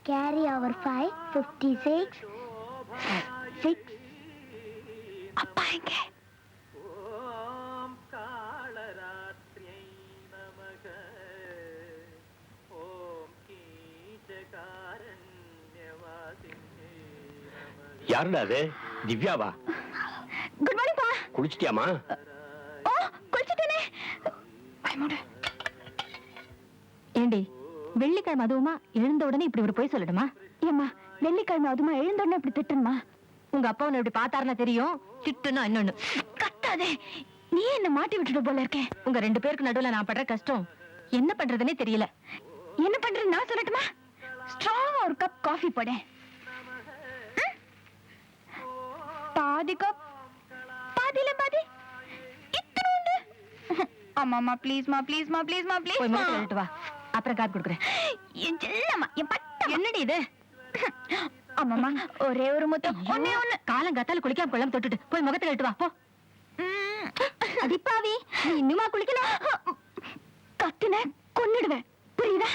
Carry over 5, 56, 6. அப்பா எங்க? யாருடா அது? திவ்யாவா? குட் மார்னிங் பா. குளிச்சிட்டியாமா? ஓ, குளிச்சிட்டேனே. பயமோட. ஏண்டி வெள்ளிக்கிழமை அதுவுமா எழுந்த உடனே இப்படி ஒரு போய் சொல்லணுமா? ஏம்மா, வெள்ளிக்கிழமை அதுமா எழுந்த உடனே இப்படி திட்டணுமா? உங்க அப்பா உன்னை இப்படி பார்த்தாருன்னா தெரியும். திட்டுனா இன்னொன்னு. கத்தாதே, நீ என்ன மாட்டி விட்டுட்டு போல இருக்கேன். உங்க 2 பேருக்கு நடுவுல நான் படுற கஷ்டம் என்ன பண்றதுன்னே தெரியல. என்ன பண்றது நான் சொல்லட்டுமா? ஸ்ட்ராங்கா ஒரு கப் காஃபி போடு. பாதி கப், பாதியில பாதி. இத்தனோண்டு. அம்மா ப்ளீஸ்மா ப்ளீஸ்மா ப்ளீஸ்மா ப்ளீஸ். போய் முகத்தை கழுவிட்டு வா, அப்புறம் காப்பி கொடுக்குறேன். என் செல்லம்மா, என் பட்டம். என்னடி இது? அம்மாமா, ஒரே ஒரு முத்தம், ஒண்ணே ஒண்ணு. காலங்காத்தால குளிக்காம கொள்ளாம தொட்டுட்டு போய் முகத்தை கழுவிட்டு வா போ. அடிப்பாவி, நீ இன்னுமா குளிக்கலாம்? கத்துன கொன்னுடுவேன், புரியுதா?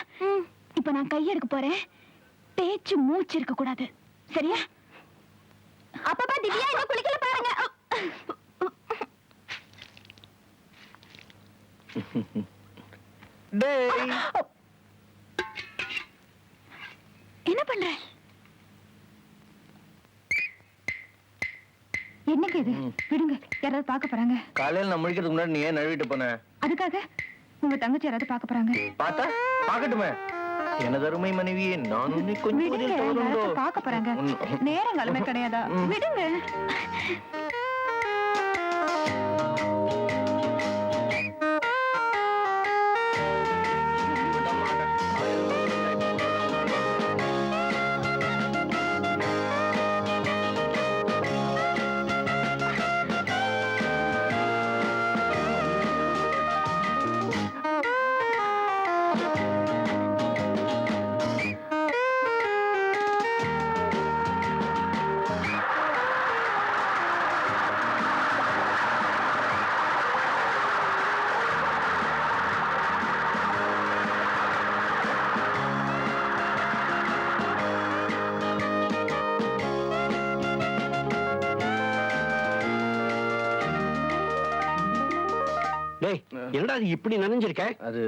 இப்ப நான் கையெடுக்க போறேன். பேச்சு மூச்சு இருக்க கூடாது, சரியா? அப்பப்பா திவ்யா இன்னும் குளிக்கல பாருங்க. என்ன பண்ற? என்னங்க இது? விடுங்க, யாராவது பார்க்க போறாங்க. காலையில நான் முடிக்கிறதுக்கு முன்னாடி நீ ஏன் நழுவிட்டு போன? அதுக்காக உங்க தங்கச்சி யாராவது பார்க்க போறாங்க. பார்த்தா பார்க்கட்டுமே. எனது அருமை மனைவியே, நான் உன்னை கொஞ்சம் பார்க்க போறாங்க. நேரங்காலமே கிடையாதா? விடுங்க. டேய் என்னடா அது இப்படி நனைஞ்சிருக்க? அது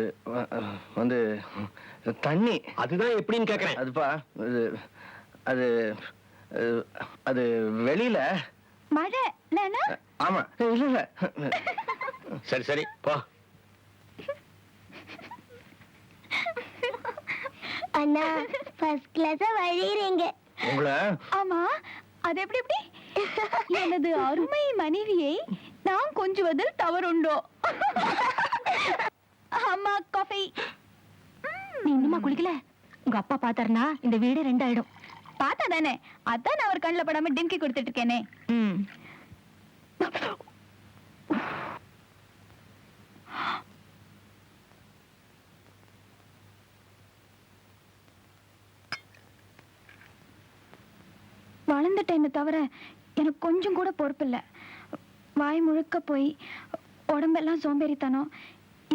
வந்து தண்ணி. அதுதான் எப்படின்னு கேக்குறேன். அதுப்பா அது அது வெளியில மழை இல்லைன்னா ஆமா. இல்ல இல்ல. சரி சரி போ. அண்ணா ஃபர்ஸ்ட் கிளாஸா வழியறீங்க. உங்களை ஆமா அது எப்படி எனது அருமை மனைவியை நான் கொஞ்சுவதில் தவறுண்டோ? அம்மா காஃபி. நீ இன்னுமா குளிக்கல? உங்க அப்பா பாத்தாருனா இந்த வீடு 2 ஆயிடும். பார்த்தா தானே, அதான் நான் அவர் கண்ணில் படாம டிம்கி கொடுத்துட்டு இருக்கேனே. வளர்ந்துட்டேன்னு தவிர எனக்கு கொஞ்சம் கூட பொறுப்பில்லை. வாய் முழுக்க போய் உடம்பெல்லாம் சோம்பேறித்தனம்.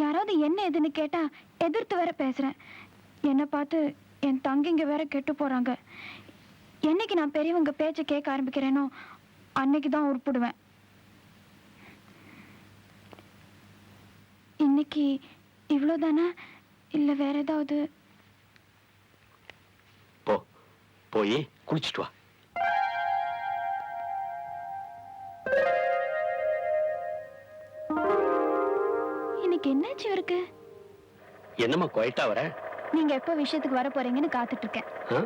யாராவது என்ன எதுன்னு கேட்டா எதிர்த்து வேற பேசுறேன். என்னை பார்த்து என் தங்கிங்க வேற கெட்டு போறாங்க. என்னைக்கு நான் பெரியவங்க பேச்சை கேட்க ஆரம்பிக்கிறேனோ அன்னைக்கு தான் உருப்பிடுவேன். இன்னைக்கு இவ்வளோதானா இல்லை வேற ஏதாவது? போ போய் குளிச்சுட்டு வா. இன்னைக்கு என்னாச்சு இருக்கு? என்னம்மா குவைட்டா வர? நீங்க எப்போ விஷயத்துக்கு வர போறீங்கன்னு காத்துட்டு இருக்கேன். ஆ?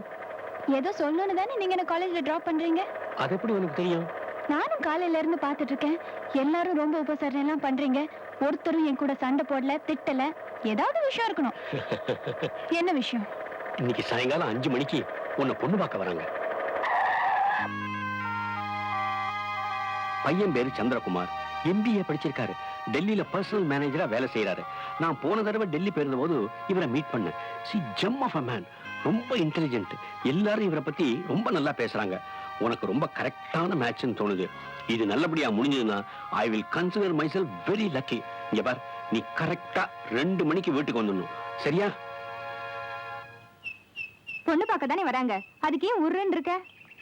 ஏதோ சொல்லணும்னு தானே நீங்க என்ன காலேஜ்ல டிராப் பண்றீங்க. அது எப்படி உனக்கு தெரியும்? நானும் காலையில இருந்து பாத்துட்டு இருக்கேன். எல்லாரும் ரொம்ப உபசரணை எல்லாம் பண்றீங்க. ஒருத்தரும் என் கூட சண்டை போடல, திட்டல. ஏதாவது விஷயம் இருக்கணும். என்ன விஷயம்? இன்னைக்கு சாயங்காலம் 5 மணிக்கு உன்னை பொண்ணு பார்க்க வராங்க. பையன் பேரு சந்திரகுமார். MBA படிச்சிருக்காரு. டெல்லியில பர்சனல் மேனேஜரா வேலை செய்யறாரு. நான் போன தடவை டெல்லி போயிருந்த போது இவரை மீட் பண்ணேன். Gem of a man. ரொம்ப இன்டெலிஜென்ட். எல்லாரும் இவரை பத்தி ரொம்ப நல்லா பேசுறாங்க. உனக்கு ரொம்ப கரெக்டான மேட்ச்னு தோணுது. இது நல்லபடியா முடிஞ்சதுன்னா I will consider myself very lucky. இங்க பார், நீ கரெக்டா 2 மணிக்கு வீட்டுக்கு வந்துடணும். சரியா? பொண்ணு பார்க்க தானே வராங்க, அதுக்கு ஏன் உருன்னு இருக்க?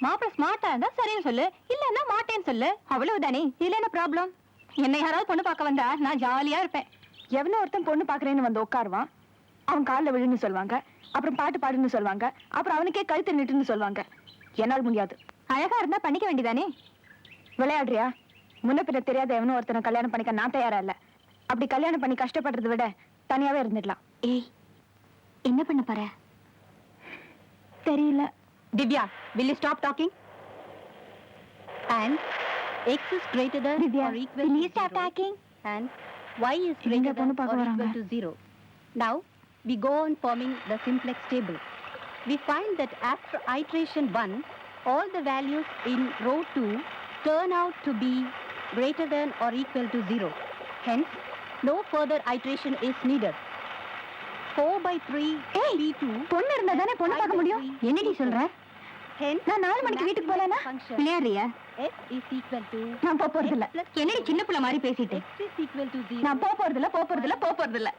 மாப்பிள்ள ஸ்மார்ட்டா இருந்தா சரின்னு சொல்லு, இல்லன்னா மாட்டேன்னு சொல்லு, அவ்வளவுதானே. இதுல என்ன ப்ராப்ளம்? என்னை யாராவது பொண்ணு பார்க்க வந்தா நான் ஜாலியா இருப்பேன். எவனோ ஒருத்தன் பொண்ணு பாக்குறேன்னு வந்து உட்காருவான். அவன் காலில் விழுன்னு சொல்லுவாங்க, அப்புறம் பாட்டு பாடுன்னு சொல்லுவாங்க, அப்புறம் அவனுக்கே கழுத்து நிட்டுன்னு சொல்லுவாங்க. என்னால் முடியாது. அழகா இருந்தா பண்ணிக்க வேண்டியதானே. விளையாடுறியா? முன்ன பின்ன தெரியாத எவனோ ஒருத்தனை கல்யாணம் பண்ணிக்க நான் தயாரா இல்ல. அப்படி கல்யாணம் பண்ணி கஷ்டப்படுறதை விட தனியாவே இருந்துடலாம். ஏய், என்ன பண்ண போற? தெரியல. Divya, will you stop talking? And x is greater than Divya, or equal will to you stop 0. talking? And y is இங்க greater பொண்ணு than or பார்க்க வராங்க. equal to 0. Now we go on forming the simplex table. We find that after iteration 1, all the values in row 2 turn out to be greater than or equal to 0. Hence, no further iteration is needed. 4/3 P2 பொண்ணு இருந்தா தானே பொண்ணு பார்க்க முடியும். என்னடி சொல்ற? hence நான் 4 மணிக்கு வீட்டுக்கு போலனா விளையாடுறியா? f is equal to நான் போறது இல்ல. என்னடி சின்ன பிள்ளை மாதிரி பேசிட்டு? x is equal to 0. நான் போறது இல்ல.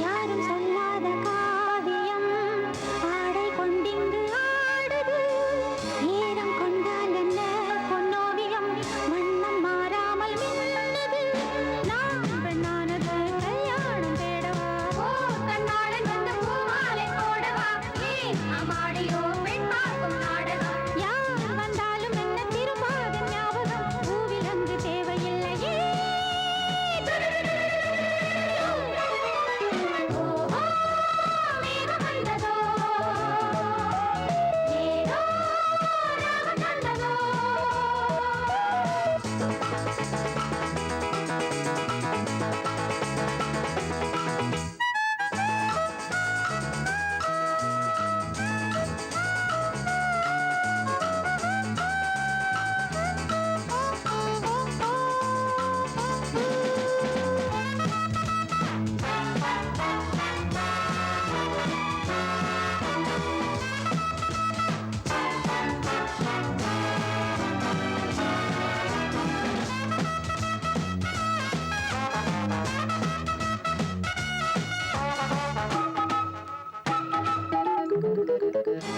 யாரும் சொல்லாத காவியம் ஆடை கொண்டிங்கு ஆடுது ஈரம் கொண்டால் என்ன பொன்னோவியம் வண்ணம் மாறாமல் மின்னுது நான் பெண்ணானது கல்யாணம் தேடவா ஓ கண்ணாளன் வந்து பூமாலை போடவா ஏன் அம்மாடியோ பெண் பார்க்கும் நாடகம் யார் வந்தாலும் என்ன திரும்பாத ஞாபகம் பூவில் அங்கு தேவையில்லையே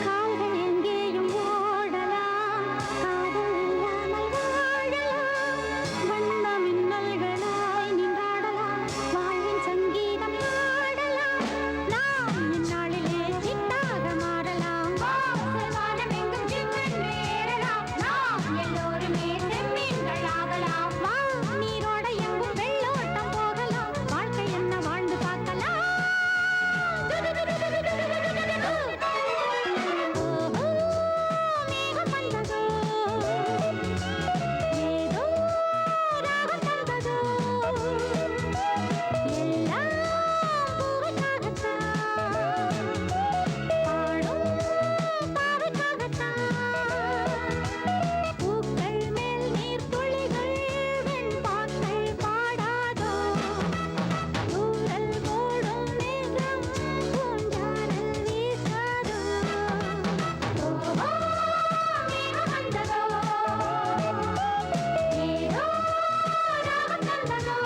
கால்கள் எங்கேயும் ஓடலாம் காதல் இல்லாமல் வாழலாம் வண்ண மின்னல்களாய் நின்றாடலாம் வாழ்வின் சங்கீதம் ஆடலாம் நாம் இந்நாளிலே சிட்டாக மாறலாம் வானம் எங்கும் ஜிவ்வென்று ஏறலாம் நாம் எல்லோருமே செம்மீன்களாகலாம் வா நீரோட எங்கும் வெள்ளோட்டம் போகலாம் வாழ்க்கை என்ன வாழ்ந்து பார்க்கலாம் மேகம் வந்ததோ ஏதோ ராகம் தந்ததோ எல்லாம் பூவுக்காகத்தான் பாடும் பாவைக்காகத்தான் பூக்கள் மேல் நீர் துளிகள் வெண்பாக்கள் பாடாதோ தூரல் போடும் மேகம் பூஞ்சாரல் வீசாதோ மேகம் வந்ததோ ஏதோ ராகம் தந்ததோ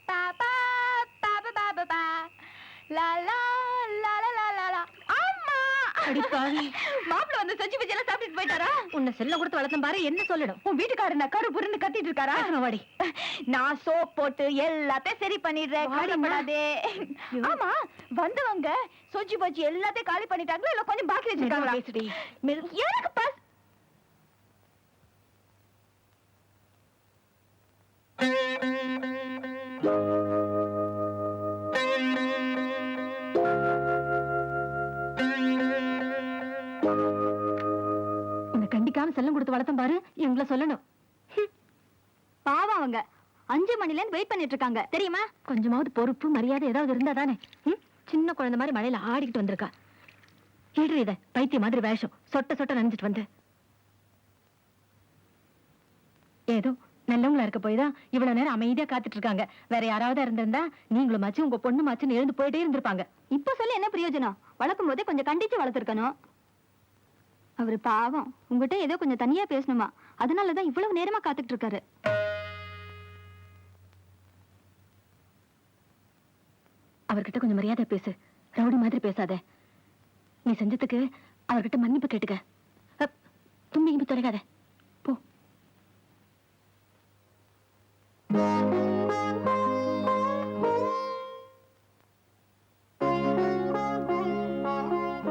பாபா பாபா பாபா பா லா லா லா லா லா லா லா அம்மா அடிப்பாவி மாப்பிள்ள வந்து செஞ்சு வச்சு எல்லாம் சாப்பிட்டுட்டு போயிட்டாரா? உன்னை செல்ல கொடுத்து வளர்த்தம் பாரு என்ன சொல்லிடும் உன் வீட்டுக்காரர் நான் கரு புருன்னு கத்திட்டு இருக்காரா? வாடி நான் சோப் போட்டு எல்லாத்தையும் சரி பண்ணிடுறேன், வாடிம்மா. கவலைப்படாதே. ஆமா, வந்தவங்க சொஜ்ஜி பஜ்ஜி எல்லாத்தையும் காலி பண்ணிட்டாங்களா இல்ல கொஞ்சம் பாக்கி வச்சிருக்காங்களா? பேசுடி எனக்கு பஸ் உன்னை கண்டிக்காம செல்லம் கொடுத்து வளர்த்தம் பாரு எங்களை சொல்லணும் பாவம் அவங்க 5 மணில இருந்து வெயிட் பண்ணிட்டு இருக்காங்க தெரியுமா? கொஞ்சமாவது பொறுப்பு மரியாதை ஏதாவது இருந்தா தானே சின்ன குழந்தை மாதிரி மழையில ஆடிக்கிட்டு வந்திருக்கா ஏடு இத பைத்திய மாதிரி வேஷம் சொட்ட சொட்ட நனைஞ்சிட்டு வந்து ஏதோ நல்லவங்களா இருக்க போய் தான் இவ்வளவு நேரம் அமைதியா காத்துட்டு இருக்காங்க. வேற யாராவது இருந்திருந்தா நீங்களும் மாச்சு உங்க பொண்ணு மாச்சுன்னு எழுந்து போயிட்டே இருந்திருப்பாங்க. இப்ப சொல்லி என்ன பிரயோஜனம்? வளர்க்கும் போதே கொஞ்சம் கண்டிச்சு வளர்த்துருக்கணும். அவரு பாவம் உங்ககிட்ட ஏதோ கொஞ்சம் தனியா பேசணுமா, அதனாலதான் இவ்வளவு நேரமா காத்துட்டு இருக்காரு. அவர்கிட்ட கொஞ்சம் மரியாதை பேசு, ரவுடி மாதிரி பேசாத. நீ செஞ்சதுக்கு அவர்கிட்ட மன்னிப்பு கேட்டுக்க. தும்பி இம்பி தொலைகாத போ.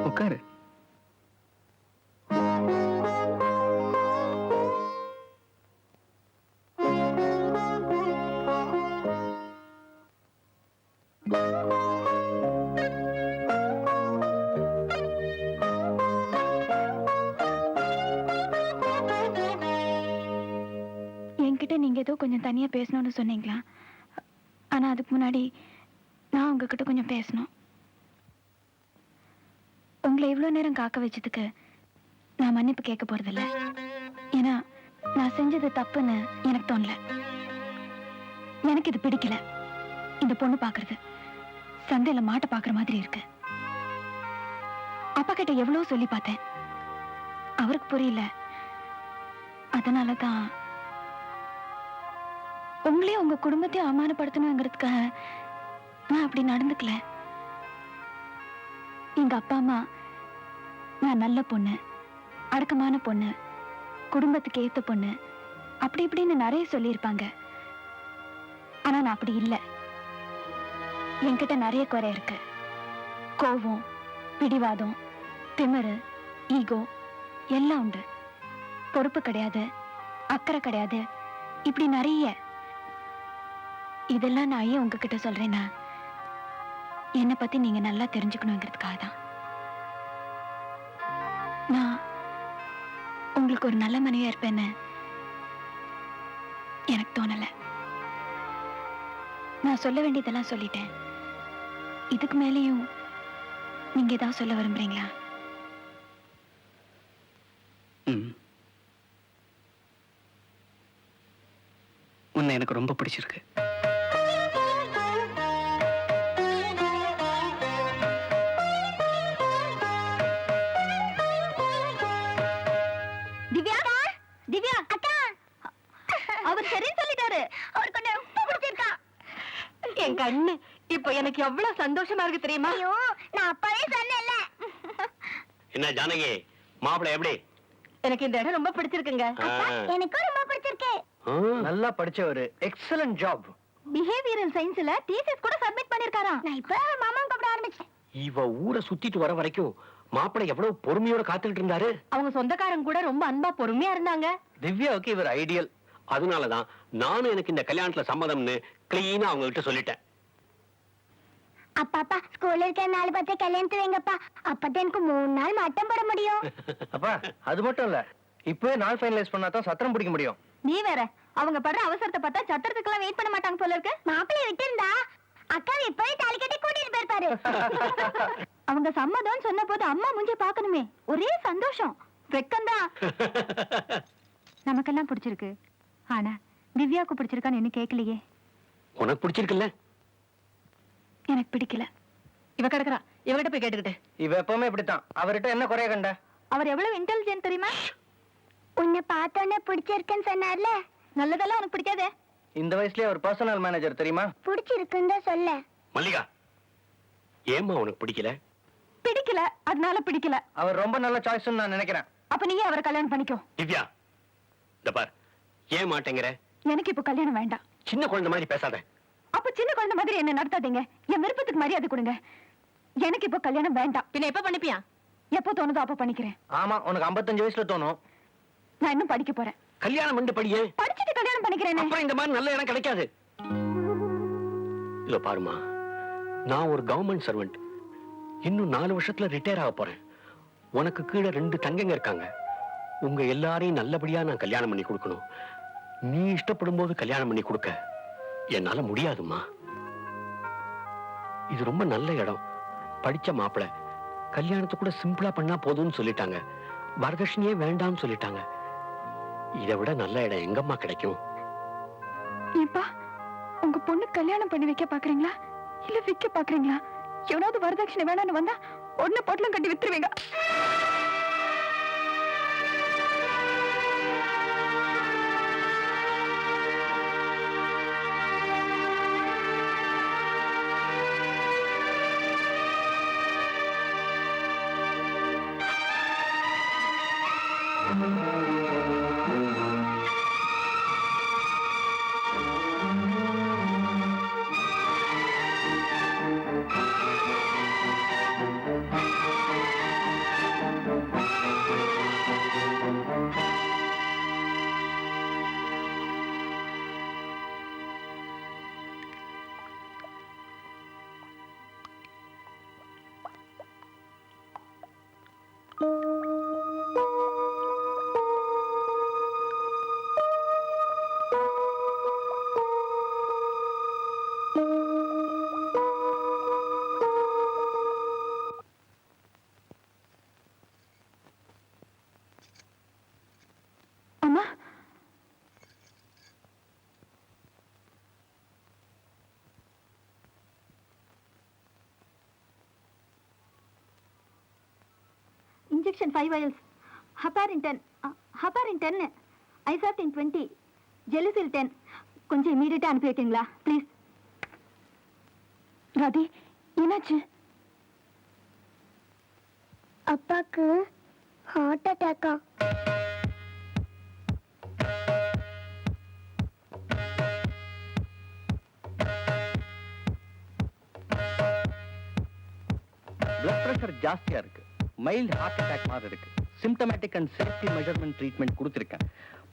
உட்காரு. ஏதோ கொஞ்சம் தனியா பேசணும்னு சொன்னீங்களா? ஆனா அதுக்கு முன்னாடி நான் உங்ககிட்ட கொஞ்சம் பேசணும். உங்களை இவ்வளவு நேரம் காக்க வச்சதுக்கு நான் மன்னிப்பு கேட்க போறதில்ல. ஏன்னா நான் செஞ்சது தப்புன்னு எனக்கு தோணல. எனக்கு இது பிடிக்கல. இந்த பொண்ணு பாக்குறது சந்தையில மாட்டை பாக்குற மாதிரி இருக்கு. அப்பா கிட்ட எவ்வளவு சொல்லி பார்த்தேன், அவருக்கு புரியல. அதனாலதான் உங்களையும் உங்க குடும்பத்தையும் அவமானப்படுத்தணுங்கிறதுக்காக நான் அப்படி நடந்துக்கல. எங்க அப்பா அம்மா நான் நல்ல பொண்ணு, அடக்கமான பொண்ணு, குடும்பத்துக்கு ஏத்த பொண்ணு, அப்படி இப்படின்னு நிறைய சொல்லியிருப்பாங்க. ஆனா நான் அப்படி இல்லை. என்கிட்ட நிறைய குறை இருக்கு. கோபம், பிடிவாதம், திமிரு, ஈகோ எல்லாம் உண்டு. பொறுப்பு கிடையாது, அக்கறை கிடையாது, இப்படி நிறைய. இதெல்லாம் நான் ஏன் உங்ககிட்ட சொல்றேன்னா, என்னை பத்தி நீங்க நல்லா தெரிஞ்சுக்கணுங்கிறதுக்காக தான். நான் உங்களுக்கு ஒரு நல்ல மனைவியா இருப்பேன்னு எனக்கு தோணல. நான் சொல்ல வேண்டியதெல்லாம் சொல்லிட்டேன். இதுக்கு மேலேயும் நீங்க ஏதாவது சொல்ல விரும்புறீங்களா? உன்னை எனக்கு ரொம்ப பிடிச்சிருக்கு. திவ்யா, திவ்யா அக்கா, அவர் சரின்னு சொல்லிட்டாரு. அவருக்கு கொஞ்சம் ரொம்ப பிடிச்சிருக்கா. என் கண்ணு இப்ப எனக்கு எவ்வளவு சந்தோஷமா இருக்கு தெரியுமா? ஐயோ, நான் அப்பவே சொன்னேன்ல. என்ன ஜானகி, மாப்பிள்ளை எப்படி? எனக்கு இந்த இடம் ரொம்ப பிடிச்சிருக்குங்க. எனக்கும் ரொம்ப பிடிச்சிருக்கு. நல்லா படிச்சவரு, எக்ஸலன்ட் ஜாப். பிஹேவியரல் சயின்ஸ்ல தீசிஸ் கூட சப்மிட் பண்ணிருக்காராம். நான் இப்ப மாமா கூப்பிட ஆரம்பிச்சேன். இவ ஊரை சுத்திட்டு வர வரைக்கும் மாப்பிள்ளை எவ்வளவு பொறுமையோட காத்துக்கிட்டு இருந்தாரு. அவங்க சொந்தக்காரங்க கூட ரொம்ப அன்பா பொறுமையா இருந்தாங்க. திவ்யாவுக்கு இவர் ஐடியல். அதனாலதான் நானும் எனக்கு இந்த கல்யாணத்துல சம்மதம்னு கிளீனா அவங்க கிட்ட சொல்லிட்டேன். அப்பா ஸ்கூல்ல இருக்க நாள் பார்த்து கல்யாணத்து வைங்கப்பா. அப்பதான் எனக்கு 3 நாள் மட்டம் போட முடியும். அப்பா அது மட்டும் இல்ல, இப்பவே நாள் ஃபைனலைஸ் பண்ணா தான் சத்திரம் பிடிக்க முடியும். நீ வேற, அவங்க படுற அவசரத்தை பார்த்தா சத்திரத்துக்கெல்லாம் வெயிட் பண்ண மாட்டாங்க போல இருக்கு. மாப்பிள்ளைய விட்டு இருந்தா அக்கா இப்பவே தாலி கட்டி கூட்டிட்டு போயிருப்பாரு. அவங்க சம்மதம் சொன்ன போது அம்மா மூஞ்சி பார்க்கணுமே, ஒரே சந்தோஷம், வெக்கம்தான். நமக்கெல்லாம் பிடிச்சிருக்கு, ஆனா திவ்யாவுக்கு பிடிச்சிருக்கான்னு என்ன கேட்கலையே. உனக்கு பிடிச்சிருக்குல்ல? எனக்கு பிடிக்கல. இவ கிடக்குறா, இவகிட்ட போய் கேட்டுக்கிட்டு. இவ எப்பவுமே இப்படித்தான். அவர்கிட்ட என்ன குறைய கண்ட? அவர் எவ்வளவு இன்டெலிஜென்ட் தெரியுமா? உன்னை பார்த்தோன்னே பிடிச்சிருக்குன்னு சொன்னார்ல, நல்லதெல்லாம் உனக்கு பிடிக்காதே. இந்த வயசுலயே அவர் பர்சனல் மேனேஜர் தெரியுமா? பிடிச்சிருக்குன்னு தான் சொல்ல. மல்லிகா, ஏம்மா உனக்கு பிடிக்கல? பிடிக்கல, அதனால பிடிக்கல. அவர் ரொம்ப நல்ல சாய்ஸ்னு நான் நினைக்கிறேன். அப்ப நீயே அவரை கல்யாணம் பண்ணிக்கோ. திவ்யா, இந்த பார், ஏன் மாட்டேங்கிற? எனக்கு இப்ப கல்யாணம் வேண்டாம். சின்ன குழந்தை மாதிரி பேசாத. அப்ப சின்ன குழந்தை மாதிரி என்ன நடத்தாதீங்க. என் விருப்பத்துக்கு மரியாதை கொடுங்க. எனக்கு இப்ப கல்யாணம் வேண்டாம். பின்ன எப்ப பண்ணிப்பியா? எப்போ தோணுதோ அப்ப பண்ணிக்கிறேன். ஆமா, உனக்கு 55 வயசுல தோணும். நான் இன்னும் படிக்க போறேன். கல்யாணம் பண்ணி படியே. படிச்சுட்டு கல்யாணம் பண்ணிக்கிறேன். அப்புறம் இந்த மாதிரி நல்ல இடம் கிடைக்காது. இல்ல பாருமா, நான் ஒரு கவர்மெண்ட் சர்வெண்ட். இன்னும் 4 வருஷத்துல ரிட்டையர் ஆக போறேன். உனக்கு கீழே 2 தங்கைங்க இருக்காங்க. உங்க எல்லாரையும் நல்லபடியா நான் கல்யாணம் பண்ணி கொடுக்கணும். நீ இஷ்டப்படும் போது கல்யாணம் பண்ணி கொடுக்க என்னால முடியாதுமா. இது ரொம்ப நல்ல இடம். படிச்ச மாப்பிள கல்யாணத்தை கூட சிம்பிளா பண்ணா போதும்னு சொல்லிட்டாங்க. வரதட்சணையே வேண்டாம்னு சொல்லிட்டாங்க. இதை விட நல்ல இடம் எங்கம்மா கிடைக்கும்? இப்பா, உங்க பொண்ணு கல்யாணம் பண்ணி வைக்க பாக்குறீங்களா இல்ல விக்க பாக்குறீங்களா? எவனாவது வரதட்சணை வேணான்னு வந்தா ஒண்ணு பொட்டலம் கட்டி வித்துருவீங்க. Injection 5 vials, heparin 10, Isoptin 20, Gelusil 10. கொஞ்சம் இமீடியட்டா அனுப்பி வைக்கீங்களா ப்ளீஸ்? ராதி, என்னாச்சு? அப்பாக்கு ஹார்ட் அட்டாக்கா? பிளட் பிரஷர் ஜாஸ்தியா இருக்கு. மைல்ட் ஹார்ட் அட்டாக் மாதிரி இருக்கு. Symptomatic and safety measurement treatment கொடுத்துருக்கேன்.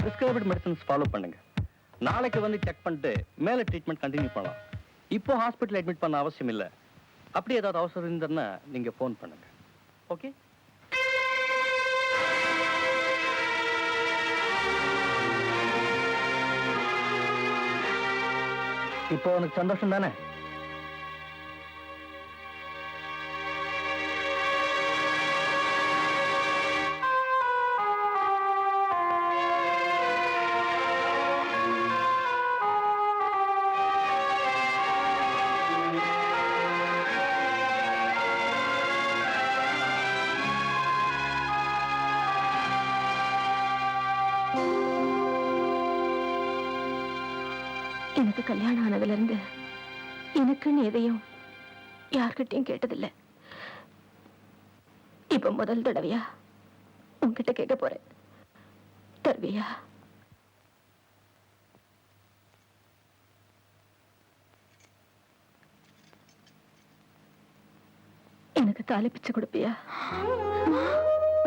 பிரிஸ்கிரைப்டு மெடிசன்ஸ் ஃபாலோ பண்ணுங்க. நாளைக்கு வந்து செக் பண்ணிட்டு மேல ட்ரீட்மெண்ட் கண்டினியூ பண்ணலாம். இப்போ ஹாஸ்பிட்டல் அட்மிட் பண்ண அவசியம் இல்லை. அப்படி ஏதாவது அவசரம் இருந்ததுன்னா நீங்க ஃபோன் பண்ணுங்க. ஓகே? இப்போ உனக்கு சந்தோஷம் தானே? எனக்கு கல்யாணம் ஆனதுல இருந்து எனக்குன்னு எதையும் யார்கிட்டயும் கேட்டதில்லை. இப்ப முதல் தடவையா உன்கிட்ட கேட்க போறேன். தருவியா? எனக்கு தாலி பிச்சை கொடுப்பியா?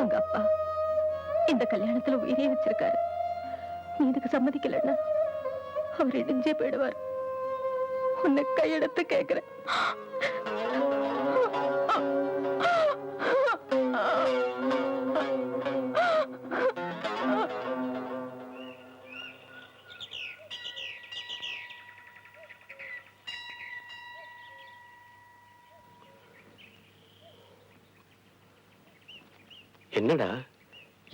உங்க அப்பா இந்த கல்யாணத்துல உயிரே வச்சிருக்காரு. நீ இதுக்கு சம்மதிக்கலன்னா அவர் இடிஞ்சே போயிடுவார். உன்னை கையெடுத்து கேட்கிறேன். என்னடா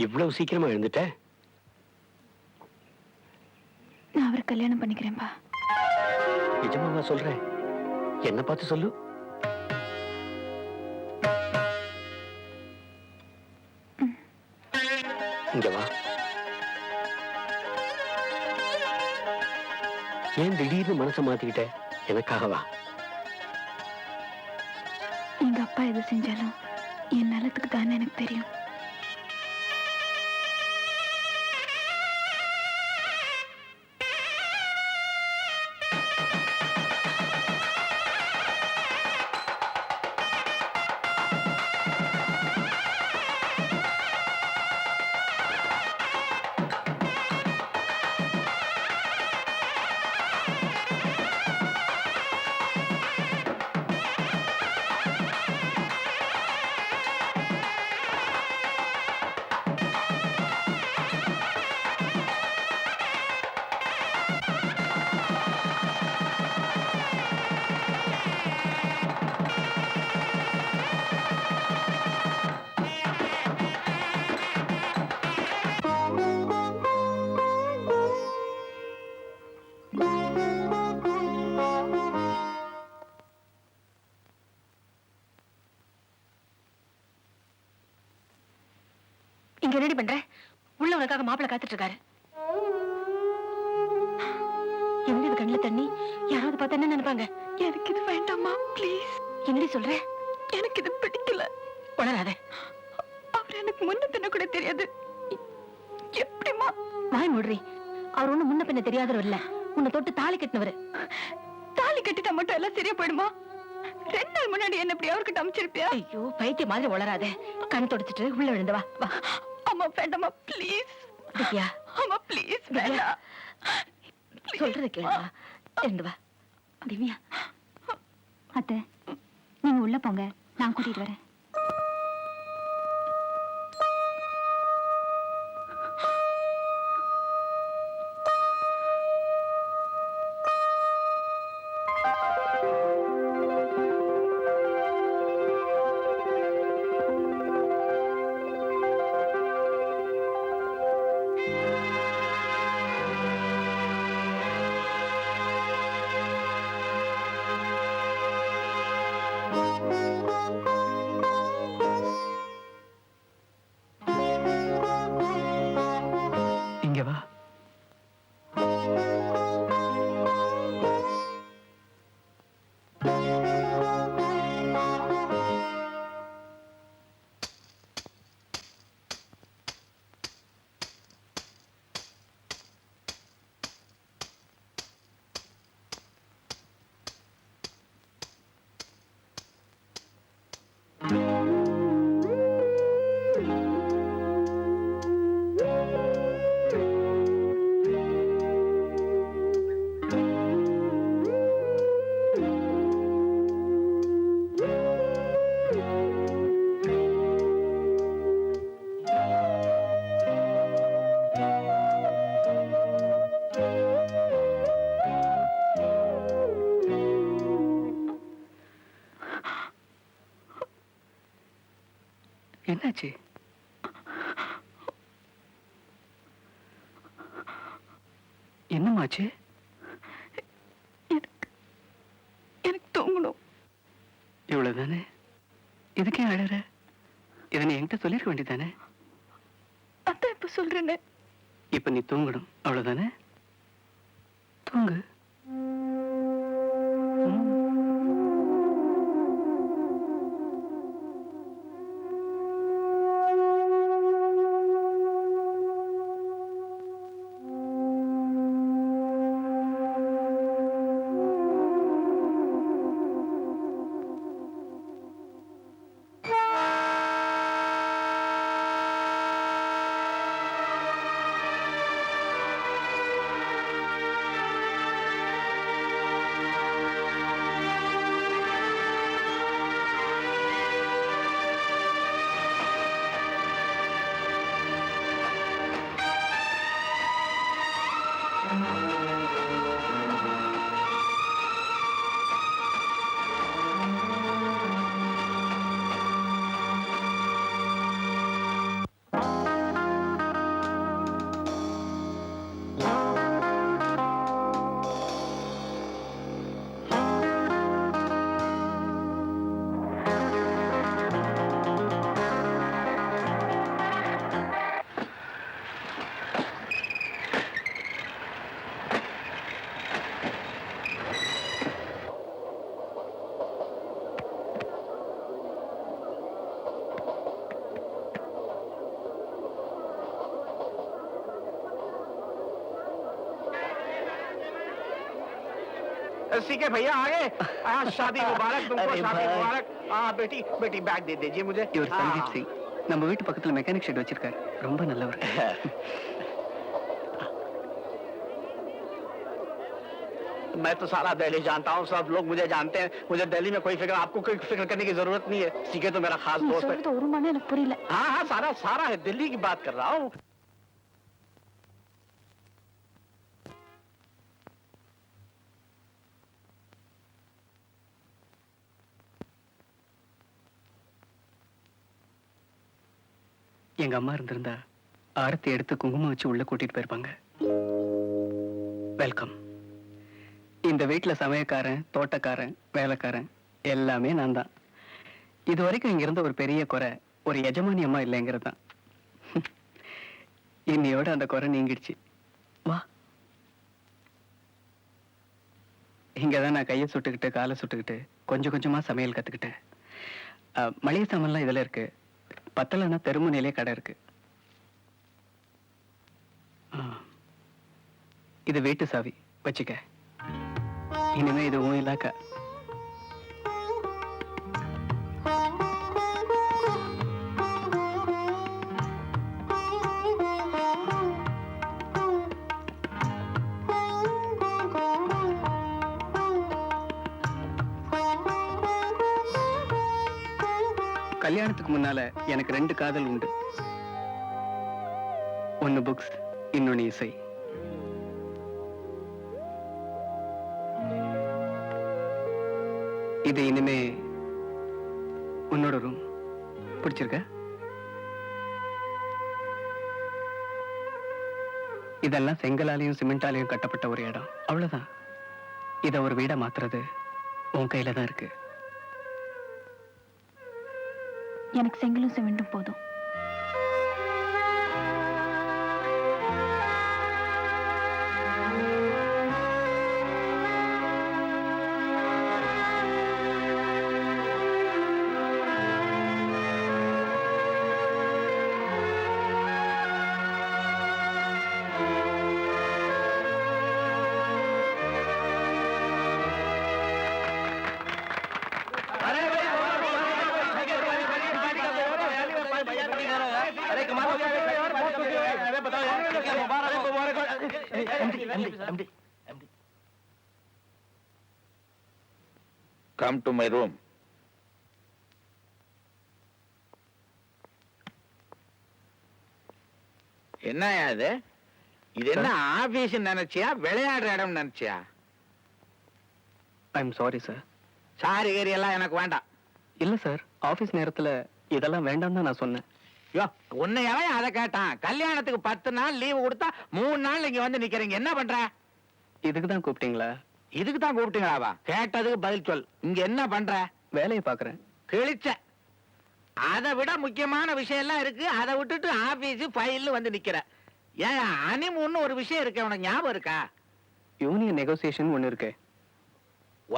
இவ்வளவு சீக்கிரமா எழுந்துட்ட? நான் அவரை கல்யாணம் பண்ணிக்கிறேன்பா. நிஜமாவா சொல்றேன்? என்ன பார்த்து சொல்லு. இங்க வா. ஏன் திடீர்னு மனசை மாத்திக்கிட்ட? எனக்காகவா? எங்க அப்பா எது செஞ்சாலும் என் நலத்துக்கு தானே எனக்கு தெரியும். இங்க ரெடி பண்ற. உள்ள உனக்காக மாப்பிள்ள காத்துட்டு இருக்காரு. என்னது கண்ணுல தண்ணி? யாராவது பார்த்தா என்ன நினைப்பாங்க? எனக்கு இது வேண்டாமா ப்ளீஸ். என்னடி சொல்ற? எனக்கு இது பிடிக்கல. உணராத. அவர் எனக்கு முன்ன பின்ன கூட தெரியாது. எப்படிமா? வாய் மூடுறி. அவர் ஒண்ணு முன்ன பின்ன தெரியாதவர் இல்ல. உன்னை தொட்டு தாலி கட்டினவரு. தாலி கட்டிட்டா மட்டும் எல்லாம் சரியா போயிடுமா? 2 நாள் முன்னாடி என்ன இப்படி அவர்கிட்ட அமைச்சிருப்பியா? ஐயோ பைத்திய மாதிரி உளராத. கண் தொடச்சிட்டு உள்ள விழுந்து வா. வா. அம்மா வேண்டாமா ப்ளீஸ். திவ்யா அம்மா ப்ளீஸ் வேண்டாம். சொல்றது கேளுமா. இருந்து வா. திவ்யா அத்தை நீங்க உள்ள போங்க, நான் கூட்டிட்டு வரேன். என்னாச்சு? என்னமாச்சு? எனக்கு தூங்கணும். இவ்வளவுதானே? இதுக்கே அழற? இதை நீ என்கிட்ட சொல்லிருக்க வேண்டியதானே? அதான் இப்ப சொல்றேன்னு. இப்ப நீ தூங்கணும், அவ்வளவுதானே? தூங்கு. सीके भैया आगे। शादी मुबारक तुमको, शादी मुबारक। बेटी बेटी बैग दे दीजिए मुझे। இவர் சந்தீப் சிங், நம்ம வீட்டு பக்கத்துல மெக்கானிக் ஷெட் வச்சிருக்காரு. ரொம்ப நல்லவர். मैं तो सारा दिल्ली जानता हूँ, सब लोग मुझे जानते हैं। मुझे दिल्ली में कोई फिक्र, आपको कोई फिक्र करने की जरूरत नहीं है। सीके तो मेरा खास நீ दोस्त है। சொல்றது ஒரு மணி எனக்கு புரியல. हाँ हाँ, सारा सारा है, दिल्ली की बात कर रहा हूँ। எங்க அம்மா இருந்திருந்தா ஆரத்தி எடுத்து குங்குமம் வச்சு உள்ள கூட்டிட்டு போயிருப்பாங்க. வெல்கம். இந்த வீட்டுல சமயக்காரன், தோட்டக்காரன், வேலைக்காரன் எல்லாமே நான் தான். இது வரைக்கும் இங்க இருந்த ஒரு பெரிய குறை ஒரு எஜமானி அம்மா இல்லைங்கிறது தான். இன்னையோட அந்த குறை நீங்கிடுச்சு. வா. இங்கதான் நான் கையை சுட்டுக்கிட்டு காலை சுட்டுக்கிட்டு கொஞ்சம் கொஞ்சமா சமையல் கத்துக்கிட்டேன். மளிகை சாமான்லாம் இதுல இருக்கு. பத்தலைன்னா தெருமுனையிலே கடை இருக்கு. இது வீட்டு சாவி வச்சுக்க. இனிமே இது உன் இலாக்கா. கல்யாணத்துக்கு முன்னால எனக்கு 2 காதல் உண்டு. ஒன்னு புக்ஸ், இன்னொன்னு இசை. இது இனிமே உன்னோட ரூம். பிடிச்சிருக்க? இதெல்லாம் செங்கலாலையும் சிமெண்டாலையும் கட்டப்பட்ட ஒரு இடம், அவ்வளவுதான். இத ஒரு வீடா மாத்துறது உன் கையில தான் இருக்கு. எனக்கு செங்கலும் சிமெண்டும் போதும். Come to my room. என்ன இது? இது என்ன ஆபீஸ் நினைச்சியா, விளையாடுற இடம் நினைச்சியா? I am sorry sir. Sorry carry எல்லாம் எனக்கு வேண்டாம். இல்ல சார், ஆபீஸ் நேரத்துல இதெல்லாம் வேண்டாம் தான் நான் சொன்னேன். யோ உன்னையவன் அதை கேட்டான். கல்யாணத்துக்கு 10 நாள் லீவு கொடுத்தா 3 நாள் இங்க வந்து நிக்கிறீங்க. என்ன பண்ற? இதுக்கு தான் கூப்பிட்டீங்களா? இதுக்கு தான் கூப்பிட்டீங்களாவா? கேட்டதுக்கு பதில் சொல். இங்க என்ன பண்ற? வேலையை பாக்குறேன். கிழிச்ச. அதை விட முக்கியமான விஷயம் எல்லாம் இருக்கு. அதை விட்டுட்டு ஆபீஸ் ஃபைல் வந்து நிக்கிற. ஏன் ஹனிமூன் ஒரு விஷயம் இருக்கு, உனக்கு ஞாபகம் இருக்கா? யூனியன் நெகோசியேஷன் ஒண்ணு இருக்கு.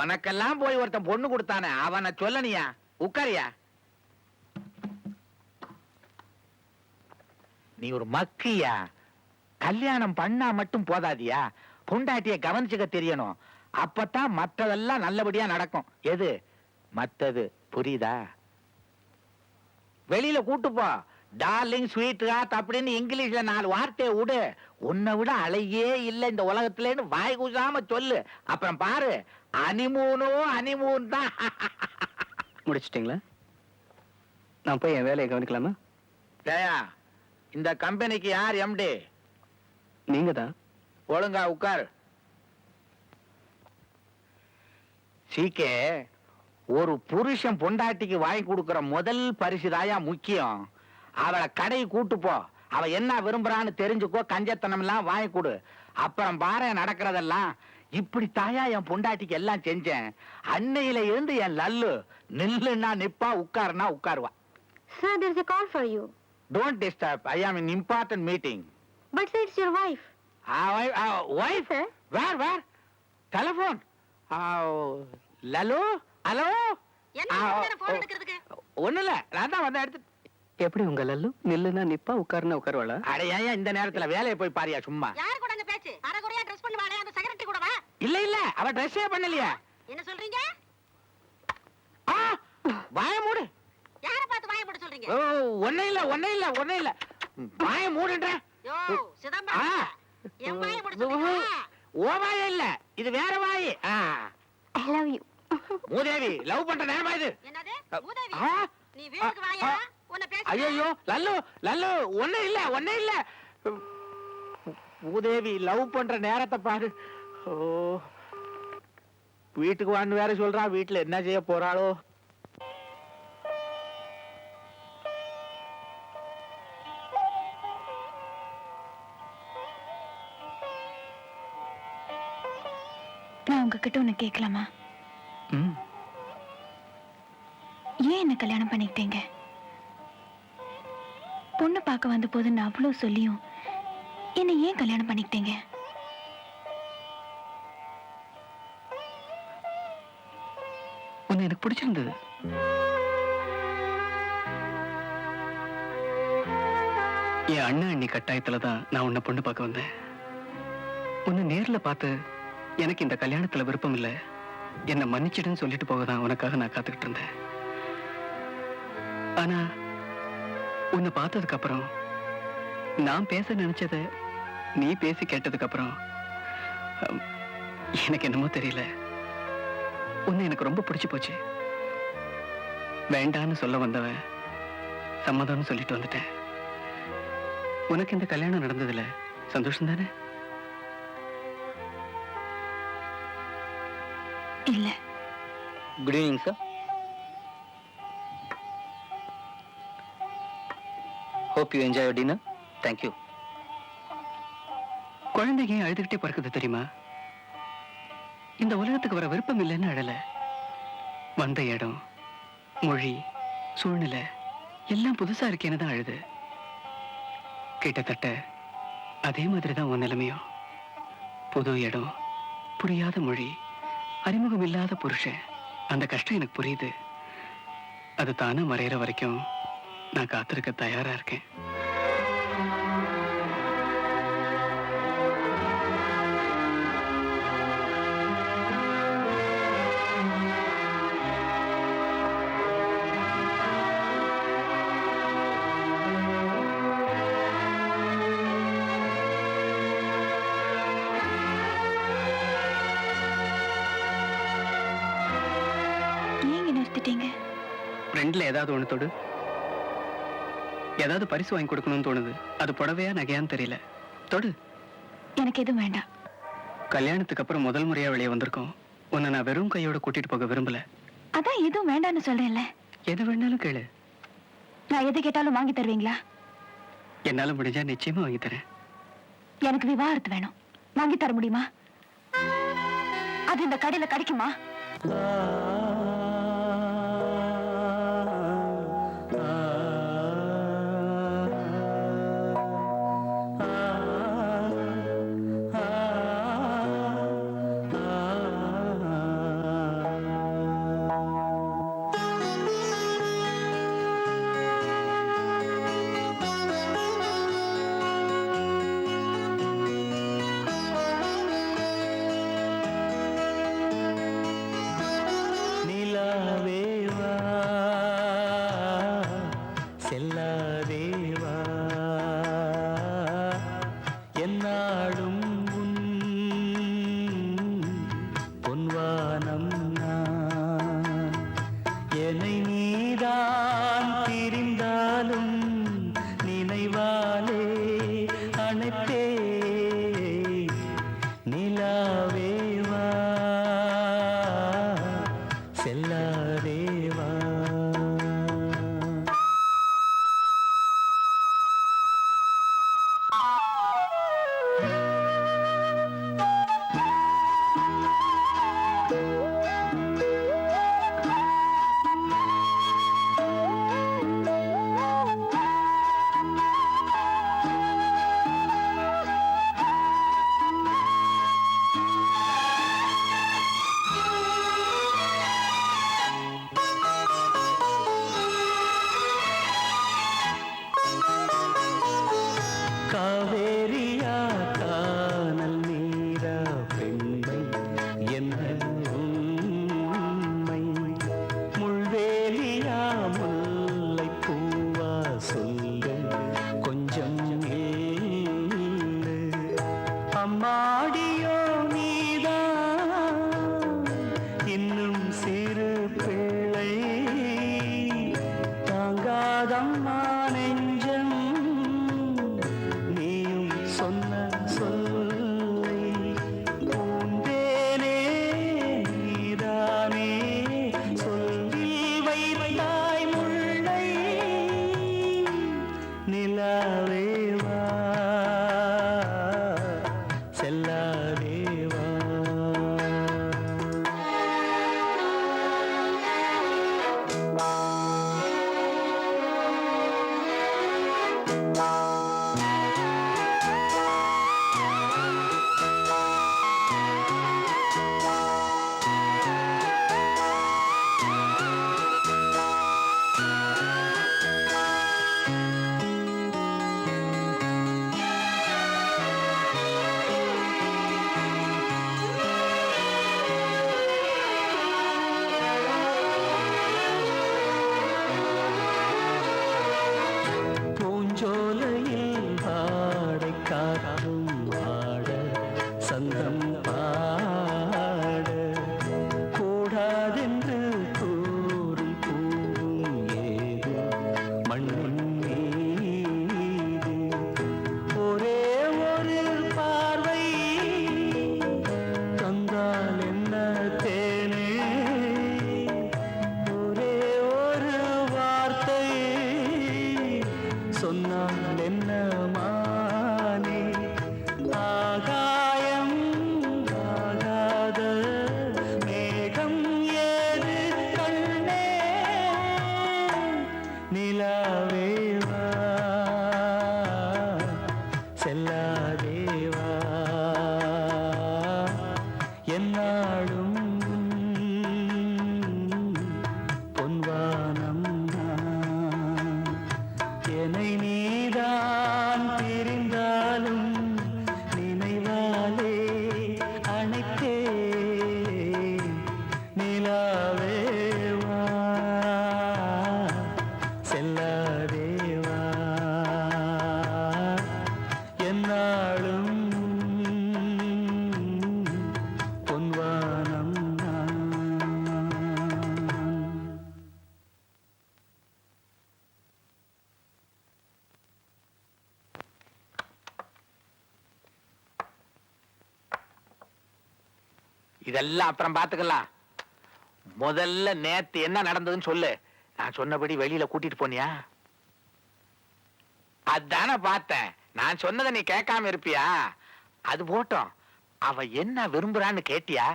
உனக்கெல்லாம் போய் ஒருத்தன் பொண்ணு கொடுத்தானே, அவனை சொல்லனியா? உட்காரியா? நீ ஒரு மக்கியா? கல்யாணம் பண்ணா மட்டும் போதாதியா, பொண்டாட்டிய கவனிச்சுக்க தெரியணும். அப்பதான் மற்றதெல்லாம் நல்லபடியா நடக்கும். எது மத்தது புரியுதா? வெளியில கூட்டு போ. டார்லிங், ஸ்வீட் ஹார்ட் அப்படின்னு இங்கிலீஷ்ல 4 வார்த்தையை விடு. உன்னை விட அழகே இல்ல இந்த உலகத்துலன்னு வாய் கூசாம சொல்லு. அப்புறம் பாரு, ஹனிமூன் தான். முடிச்சிட்டீங்களா? நான் போய் என் வேலையை கவனிக்கலாமா? ஜெயா, இந்த கம்பெனிக்கு யார் எம்டி? நீங்க தான். ஒழுங்கா உட்கார். சீக்கே, ஒரு புருஷன் பொண்டாட்டிக்கு வாங்கி கொடுக்கிற முதல் பரிசுதாயா முக்கியம். அவளை கடை கூட்டு போ. அவ என்ன விரும்புறான்னு தெரிஞ்சுக்கோ. கஞ்சத்தனம் எல்லாம் வாங்கி கொடு. அப்புறம் பாரு நடக்கிறதெல்லாம். இப்படி தாயா என் பொண்டாட்டிக்கு எல்லாம் செஞ்சேன். அன்னையில இருந்து என் லல்லு நில்லுன்னா நிப்பா, உட்காருனா உட்காருவா. Sir, there's a call for you. Don't disturb. I am in important meeting. But sir, it's your wife. Wife? Sir? Where? Telephone. Lalu, hello. ஒண்ணுல, நான் தான் வந்து எடுத்து. எப்படி உங்க லல்லு நில்லுனா நிப்பா, உட்காருனா உட்காருவாளா? அட ஏன் இந்த நேரத்துல வேலையை போய் பாரியா சும்மா? யாரு கூட அங்க பேச்சு? அரகுறையா ட்ரெஸ் பண்ணுவாளே அந்த செக்ரட்டரி கூட வா. இல்ல அவ ட்ரெஸ்ஸே பண்ணலையா? என்ன சொல்றீங்க? வாய மூடு. யாரை பார்த்து வாயை போட சொல்றீங்க? ஓ, ஒண்ணே இல்ல. வாய மூடுன்றேன். யோ சிதம்பரம், என் வாயை போட சொல்றீங்க? ஓ வாய இல்ல, இது வேற வாய். I love you. Mudevi, love பண்ற நேரமா இது? என்னது மூதேவி? நீ வீட்டுக்கு வாயா, உன்னை பேச. ஐயோ, லல்லு, ஒண்ணே இல்ல. மூதேவி, லவ் பண்ற நேரத்தை பாரு. ஓ, வீட்டுக்கு வான்னு வேற சொல்றா. வீட்டுல என்ன செய்ய போறாளோ? நான் உங்ககிட்ட ஒண்ணு கேட்கலாமா? ம். ஏன் என்ன கல்யாணம் பண்ணிக்கிட்டீங்க? பொண்ணு பார்க்க வந்த போது நான் அவ்வளவு சொல்லியும் என்ன ஏன் கல்யாணம் பண்ணிக்கிட்டீங்க? உன்னை எனக்கு பிடிச்சிருந்தது. என் அண்ணா அண்ணி கட்டாயத்துல தான் நான் உன்னை பொண்ணு பார்க்க வந்தேன். உன்னை நேர்ல பார்த்து எனக்கு இந்த கல்யாணத்துல விருப்பம் இல்ல, என்ன மன்னிச்சிடுன்னு சொல்லிட்டு போகதான் உனக்காக நான் காத்துக்கிட்டு இருந்தேன். ஆனா உன்னை பார்த்ததுக்கு அப்புறம், நான் பேச நினைச்சத நீ பேசி கேட்டதுக்கு அப்புறம் எனக்கு என்னமோ தெரியல, உன்னை எனக்கு ரொம்ப பிடிச்சு போச்சு. வேண்டான்னு சொல்ல வந்தவன் சம்மதம்னு சொல்லிட்டு வந்துட்டேன். உனக்கு இந்த கல்யாணம் நடந்ததுல சந்தோஷம் தானே? இல்ல. Good evening sir. Hope you enjoy your dinner. Thank you. குழந்தைங்க அழுதுகிட்டே பறக்குது தெரியுமா? இந்த உலகத்துக்கு வர விருப்பம் இல்லைன்னு அழல. வந்த இடம், மொழி, சூழ்நிலை எல்லாம் புதுசா இருக்கேன்னு தான் அழுது. கிட்டத்தட்ட அதே மாதிரி தான் உன் நிலைமையும். புது இடம், புரியாத மொழி, அறிமுகம் இல்லாத புருஷன். அந்த கஷ்டம் எனக்கு புரியுது. அது தானே மறையிற வரைக்கும் நான் காத்திருக்க தயாரா இருக்கேன். ரெண்டுல ஏதாவது ஒண்ணு தொடு. ஏதாவது பரிசு வாங்கி கொடுக்கணும்னு தோணுது. அது புடவையா நகையான்னு தெரியல. தொடு. எனக்கு எதுவும் வேண்டாம். கல்யாணத்துக்கு அப்புறம் முதல் முறையா வெளியே வந்திருக்கோம். உன்னை நான் வெறும் கையோட கூட்டிட்டு போக விரும்பல. அதான் எதுவும் வேண்டாம்னு சொல்றேன்ல. எது வேணாலும் கேளு. நான் எது கேட்டாலும் வாங்கி தருவீங்களா? என்னால முடிஞ்சா நிச்சயமா வாங்கி தரேன். எனக்கு விவாகரத்து வேணும். வாங்கி தர முடியுமா? அது இந்த கடையில கிடைக்குமா? இதெல்லாம் அப்புறம் பாத்துக்கலாம். முதல்ல நேத்து என்ன நடந்ததுன்னு சொல்லு. நான் சொன்னபடி வெளியில கூட்டிட்டு போனியா? அதானே பார்த்தேன். நான் சொன்னதை நீ கேட்காம இருப்பியா? அது போட்டோம். அவ என்ன விரும்புறான்னு கேட்டியா?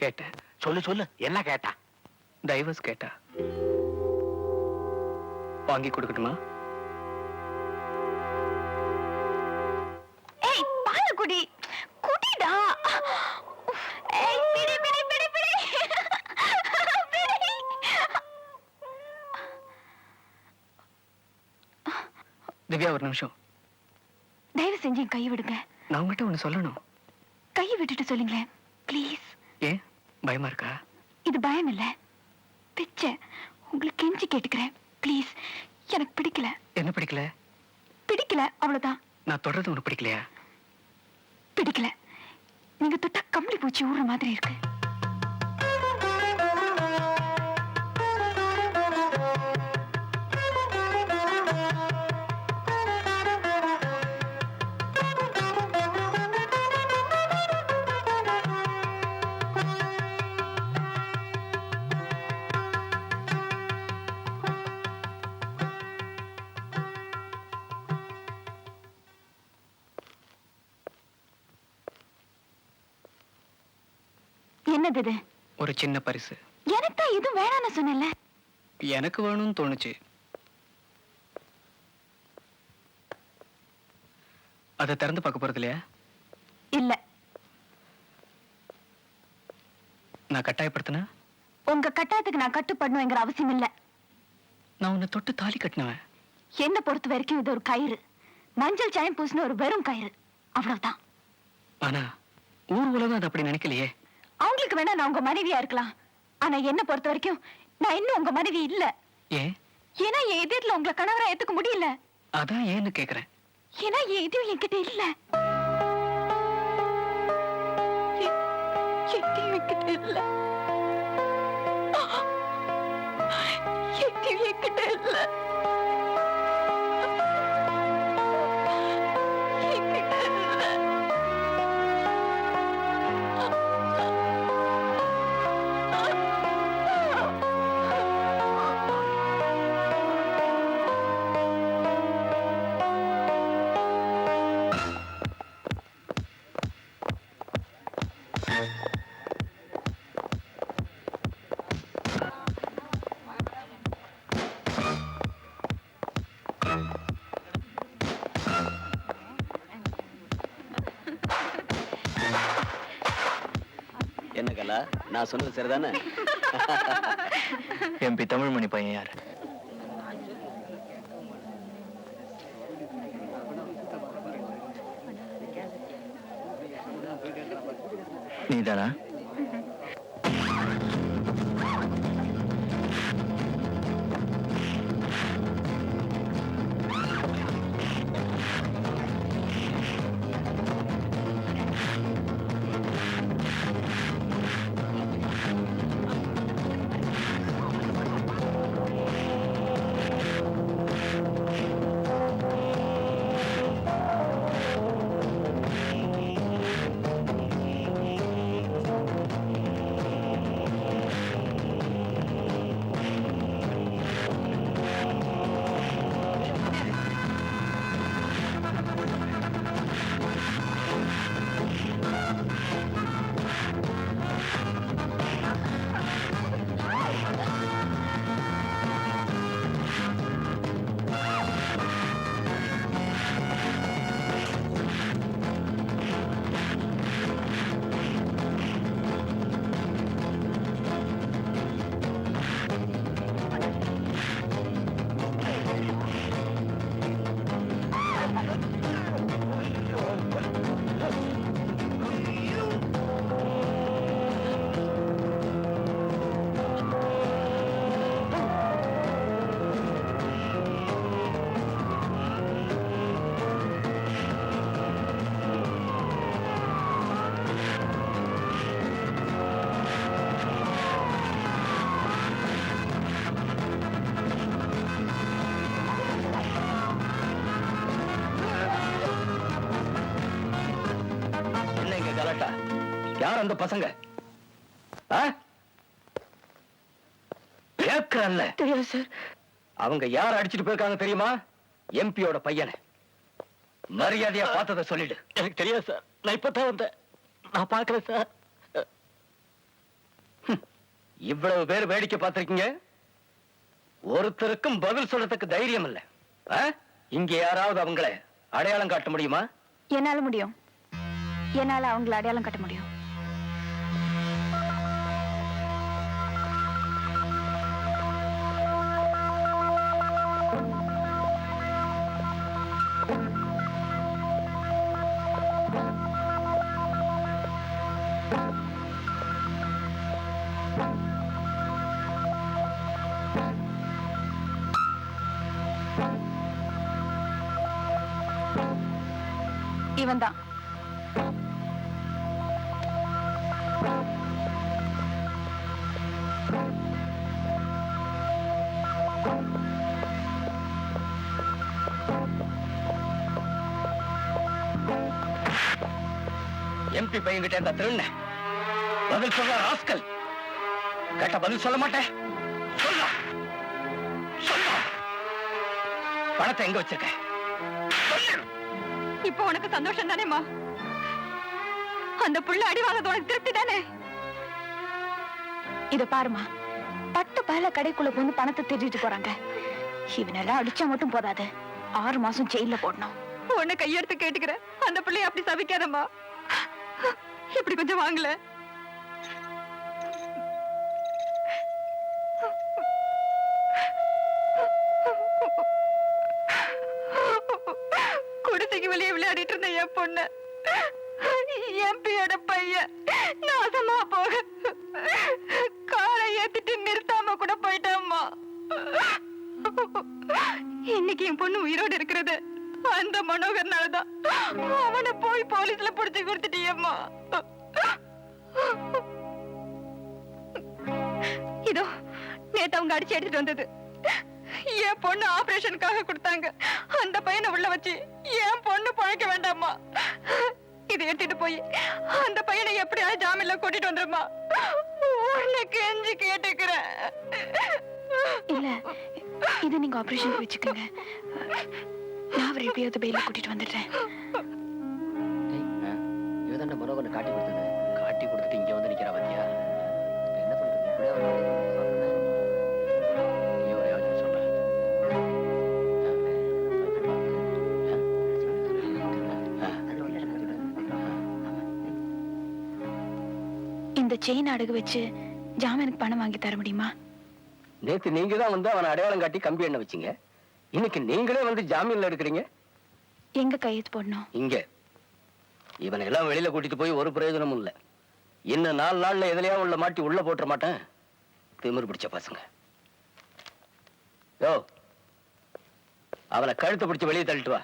கேட்டேன். சொல்லு சொல்லு, என்ன கேட்டா? டைவர்ஸ் கேட்டா. வாங்கி கொடுக்கட்டுமா? ஏய் பால குடி குடிடா. ஏய் பிடி பிடி பிடி பிடி பிடி. திவ்யா ஒரு நிமிஷம். தயவு செஞ்சு என் கையை விடுங்க. நான் உங்ககிட்ட ஒண்ணு சொல்லணும். கையை விட்டுட்டு சொல்லுங்களேன் ப்ளீஸ். ஏன் பயமா இருக்கா? இது பயம் இல்ல, பிச்சை. உங்களுக்கு கெஞ்சி கேட்டுக்கிறேன் ப்ளீஸ். எனக்கு பிடிக்கல. என்ன பிடிக்கல? பிடிக்கல அவ்வளவுதான். நான் தொடர்றது உனக்கு பிடிக்கலையா? பிடிக்கல. நீங்க தொட்டா கம்பளி பூச்சி ஊற மாதிரி இருக்கு. என்னது இது? ஒரு சின்ன பரிசு. எனக்கு தான் எதுவும் வேணாம்னு சொன்னேன்ல. எனக்கு வேணும்னு தோணுச்சு. அதை திறந்து பார்க்க போறது இல்லையா? இல்ல. நான் கட்டாயப்படுத்தினா? உங்க கட்டாயத்துக்கு நான் கட்டுப்படணுங்கிற அவசியம் இல்ல. நான் உன்னை தொட்டு தாலி கட்டினவன். என்ன பொறுத்த வரைக்கும் இது ஒரு கயிறு. மஞ்சள் சாயம் பூசின ஒரு வெறும் கயிறு, அவ்வளவுதான். ஆனா ஊர் உலகம் அது அப்படி நினைக்கலையே. அவங்களுக்கு வேணா நான் உங்க மனைவியா இருக்கலாம். ஆனா என்ன பொறுத்த வரைக்கும் நான் இன்னும் உங்க மனைவி இல்ல. ஏன்? ஏன்னா என் எதிரில உங்களை கணவரா ஏத்துக்க முடியல. அதான் ஏன்னு கேக்குறேன். ஏன்னா என் எதுவும் என்கிட்ட இல்ல. எதுவும் என்கிட்ட இல்ல. எதுவும் என்கிட்ட இல்ல. என்கிட்ட இல்ல. என்ன கலா, நான் சொன்னது சரிதானே? எம்பி தமிழ்மணி பையன் யாரு? நீதானா? யார் அந்த பசங்க? கேட்கறல்ல? தெரியாது சார். அவங்க யார் அடிச்சிட்டு போயிருக்காங்க தெரியுமா? எம்பியோட பையனை. மரியாதையா பார்த்ததை சொல்லிடு. எனக்கு தெரியாது சார், நான் இப்பதான் வந்தேன். நான் பார்க்கல சார். இவ்வளவு பேர் வேடிக்கை பார்த்திருக்கீங்க, ஒருத்தருக்கும் பதில் சொல்றதுக்கு தைரியம் இல்ல. இங்க யாராவது அவங்களை அடையாளம் காட்ட முடியுமா? என்னால முடியும். என்னால அவங்கள அடையாளம் காட்ட முடியும். இவன் தான். எம்பி பையன்கிட்ட இந்த திருண்ண பதில் சொல்ற ராஸ்கல். கேட்ட பதில் சொல்ல மாட்டேன். சொல்ல பணத்தை எங்க வச்சிருக்க? இப்போ உனக்கு சந்தோஷம் தானேம்மா? அந்த புள்ள அடி வாங்கறது உனக்கு திருப்தி தானே? இத பாருமா, பட்டு பல கடைக்குள்ள வந்து பணத்தை திருடிட்டு போறாங்க. இவனெல்லாம் அடிச்சா மட்டும் போதாது, 6 மாசம் ஜெயில போடணும். உன்னை கையெடுத்து கேட்டுக்கிறேன், அந்த பிள்ளைய அப்படி சபிக்காதம்மா. இப்படி கொஞ்சம் வாங்கல. குடிசைக்கு வெளியே விளையாடிட்டு இருந்த என் பொண்ணு எம்பியோட பையன் நாசமா போக காரை ஏத்திட்டு நிறுத்தாம கூட போயிட்டாம்மா. இன்னைக்கு என் பொண்ணு உயிரோடு இருக்கிறது அந்த மனோகர்னாலதான். அவனை போய் போலீஸ்ல புடிச்சு கொடுத்துட்டியம்மா. இதோ நேத்து அவங்க அடிச்சு எடுத்துட்டு வந்தது. என் பொண்ணு ஆபரேஷனுக்காக கொடுத்தாங்க. அந்த பையனை உள்ள வச்சு என் பொண்ணு பழைக்க வேண்டாமா? இதை எடுத்துட்டு போய் அந்த பையனை எப்படியாவது ஜாமீன்ல கூட்டிட்டு வந்துருமா? உனக்கு கெஞ்சி கேட்டுக்கிறேன். இல்ல, இது நீங்க ஆபரேஷன் வச்சுக்கோங்க. நான் அவரை எப்படியாவது பெயில கூட்டிட்டு வந்துடுறேன். இவதான் மனோகரனை காட்டி கொடுத்துட்டு இங்க வந்து நிக்கிறா பாத்தியா? என்ன பண்றது? இப்படியே இந்த செயின் அடகு வச்சு ஜாமீனுக்கு பணம் வாங்கி தர முடியுமா? நேத்து நீங்க தான் வந்து அவனை அடையாளம் காட்டி கம்பி எண்ண வச்சீங்க. இன்னைக்கு நீங்களே வந்து ஜாமீன்ல எடுக்கிறீங்க. எங்க கையெழுத்து போடணும்? இங்க. இவனை எல்லாம் வெளியில கூட்டிட்டு போய் ஒரு பிரயோஜனமும் இல்ல. இன்னும் 4 நாள்ல எதுலயா உள்ள மாட்டி உள்ள போட்டுற மாட்டேன். திமிரு பிடிச்ச பசங்க. யோ, அவனை கழுத்தை பிடிச்சு வெளியே தள்ளிட்டு வா.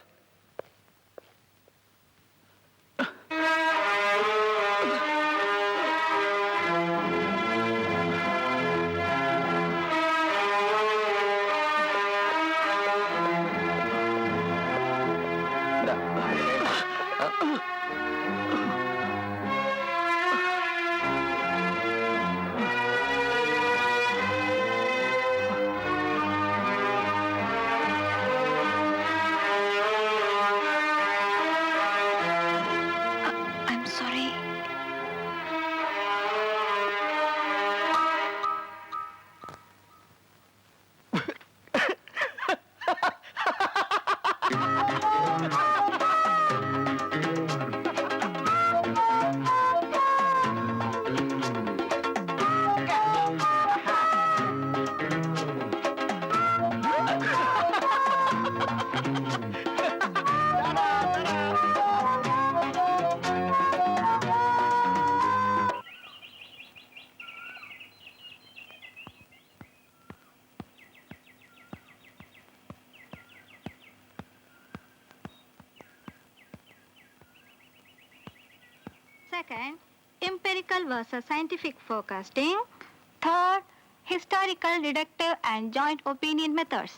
Second, empirical versus scientific forecasting. Third, historical, deductive and joint opinion methods.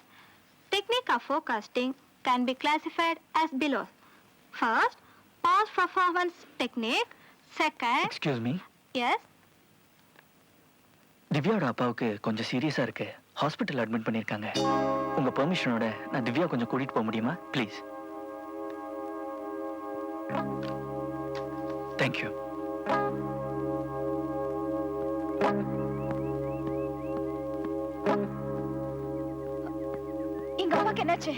Technique of forecasting can be classified as below. First, past performance technique. Second, excuse me, yes, திவ்யாவோட அப்பாவுக்கு கொஞ்சம் சீரியஸா இருக்கு. ஹாஸ்பிட்டல் அட்மிட் பண்ணிருக்காங்க. உங்க பெர்மிஷனோட நான் திவ்யா கொஞ்சம் கூட்டிட்டு போக முடியுமா ப்ளீஸ்? தேங்க்யூ. எங்க அப்பாக்கு என்னாச்சு?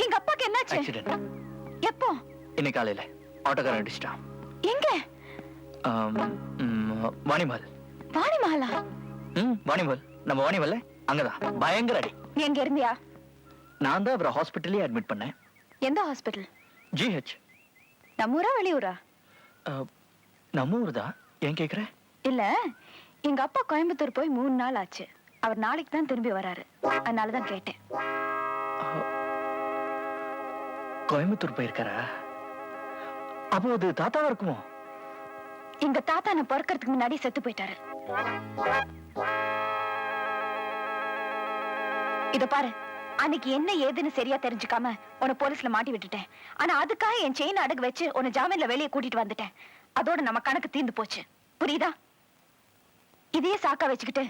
எங்க அப்பாக்கு என்னாச்சு? ஆக்சிடென்ட். எப்போ? இன்னைக்கு காலையில ஆட்டோக்காரன் அடிச்சிட்டான். எங்க? வாணிமல். வாணிமஹாலா? வாணிமல். நம்ம வாணிமல்ல அங்கதான் பயங்கர அடி. நீ எங்க இருந்தியா? நான் தான் அவரை ஹாஸ்பிட்டலே அட்மிட் பண்ணேன். எந்த ஹாஸ்பிட்டல்? GH. நம்ம ஊரா வெளியூரா? நம்ம ஊர் தான். ஏன் கேக்குற? இல்ல, எங்க அப்பா கோயம்புத்தூர் போய் 3 நாள் ஆச்சு. அவர் நாளைக்கு தான் திரும்பி வராரு. அதனாலதான் கேட்டேன். கோயம்புத்தூர் போயிருக்காரா? அப்போ அது தாத்தாவா இருக்குமோ? எங்க தாத்தா நான் பிறக்கிறதுக்கு முன்னாடி செத்து போயிட்டாரு. இத பாரு, அன்னைக்கு என்ன ஏதுன்னு சரியா தெரிஞ்சுக்காம உன்னை போலீஸ்ல மாட்டி விட்டுட்டேன். ஆனா அதுக்காக என் செயின் அடகு வச்சு உன்னை ஜாமீன்ல வெளியே கூட்டிட்டு வந்துட்டேன். அதோட நம்ம கணக்கு தீர்ந்து போச்சு. புரியுதா? இதையே சாக்கா வச்சுக்கிட்டு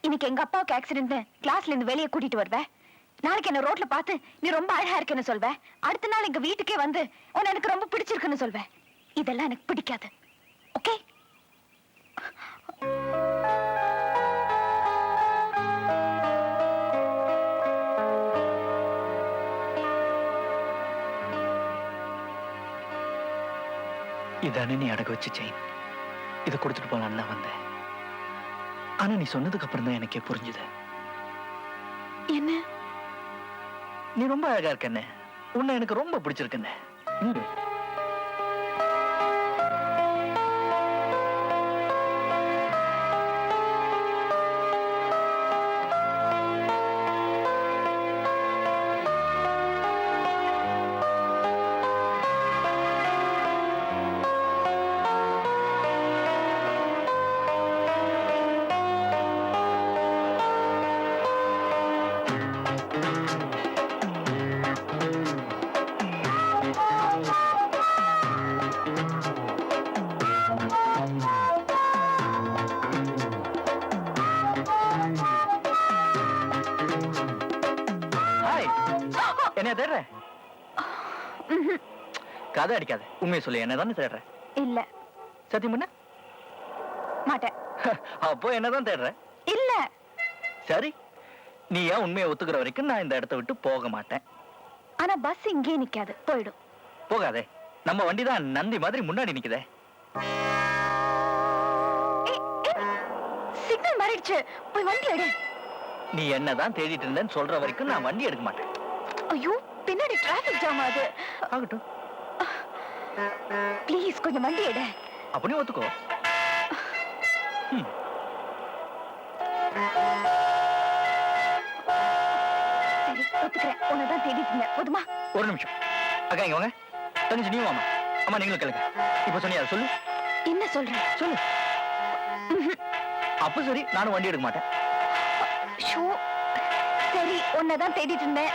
இன்னைக்கு எங்க அப்பாவுக்கு ஆக்சிடென்ட் கிளாஸ்ல இருந்து வெளியே கூட்டிட்டு வருவேன். நாளைக்கு என்ன ரோட்ல பார்த்து நீ ரொம்ப அழகா இருக்குன்னு சொல்வேன். அடுத்த நாள் எங்க வீட்டுக்கே வந்து உன்னை எனக்கு ரொம்ப பிடிச்சிருக்குன்னு சொல்வேன். இதெல்லாம் எனக்கு பிடிக்காது. ஓகே? இதானே நீ அடகு வச்சு செயின். இதை கொடுத்துட்டு போலான்னு தான் வந்தேன். ஆனா நீ சொன்னதுக்கு அப்புறம் தான் எனக்கே புரிஞ்சுது. என்ன? நீ ரொம்ப அழகா இருக்கண்ணே. உன்னை எனக்கு ரொம்ப பிடிச்சிருக்கண்ணே. என்ன தேடுற? கதை அடிக்காத. உண்மையை சொல்லு, என்னதானே தேடுற? இல்ல. சத்தியம் பண்ண மாட்டேன். அப்போ என்னதான் தேடுற? இல்ல. சரி, நீ ஏன் உண்மையை ஒத்துக்கிற வரைக்கும் நான் இந்த இடத்தை விட்டு போக மாட்டேன். ஆனா பஸ் இங்கே நிக்காது, போயிடும். போகாதே. நம்ம வண்டி தான் நந்தி மாதிரி முன்னாடி நிக்குதே. சிக்னல் மாறிடுச்சு, போய் வண்டி எடு. நீ என்னதான் தேடிட்டு இருந்தேன்னு சொல்ற வரைக்கும் நான் வண்டி எடுக்க மாட்டேன். ஐயோ, பின்னாடி டிராபிக் ஜாம் ஆகுது. ஆகட்டும். ப்ளீஸ் கொஞ்சம் வண்டி எடு. அப்படி ஒத்துக்கோ. சரி, ஒத்துக்கிறேன். உன்னதான் தேடிட்டு இருந்தேன். போதுமா? ஒரு நிமிஷம் அக்கா, இங்க வாங்க. தங்கச்சி நீ வாமா. அம்மா நீங்களும் கேளுங்க. இப்ப சொன்னியா? சொல்லு. என்ன சொல்ற? சொல்லு. அப்ப சரி, நானும் வண்டி எடுக்க மாட்டேன். ஷோ, சரி, உன்னதான் தேடிட்டு இருந்தேன்.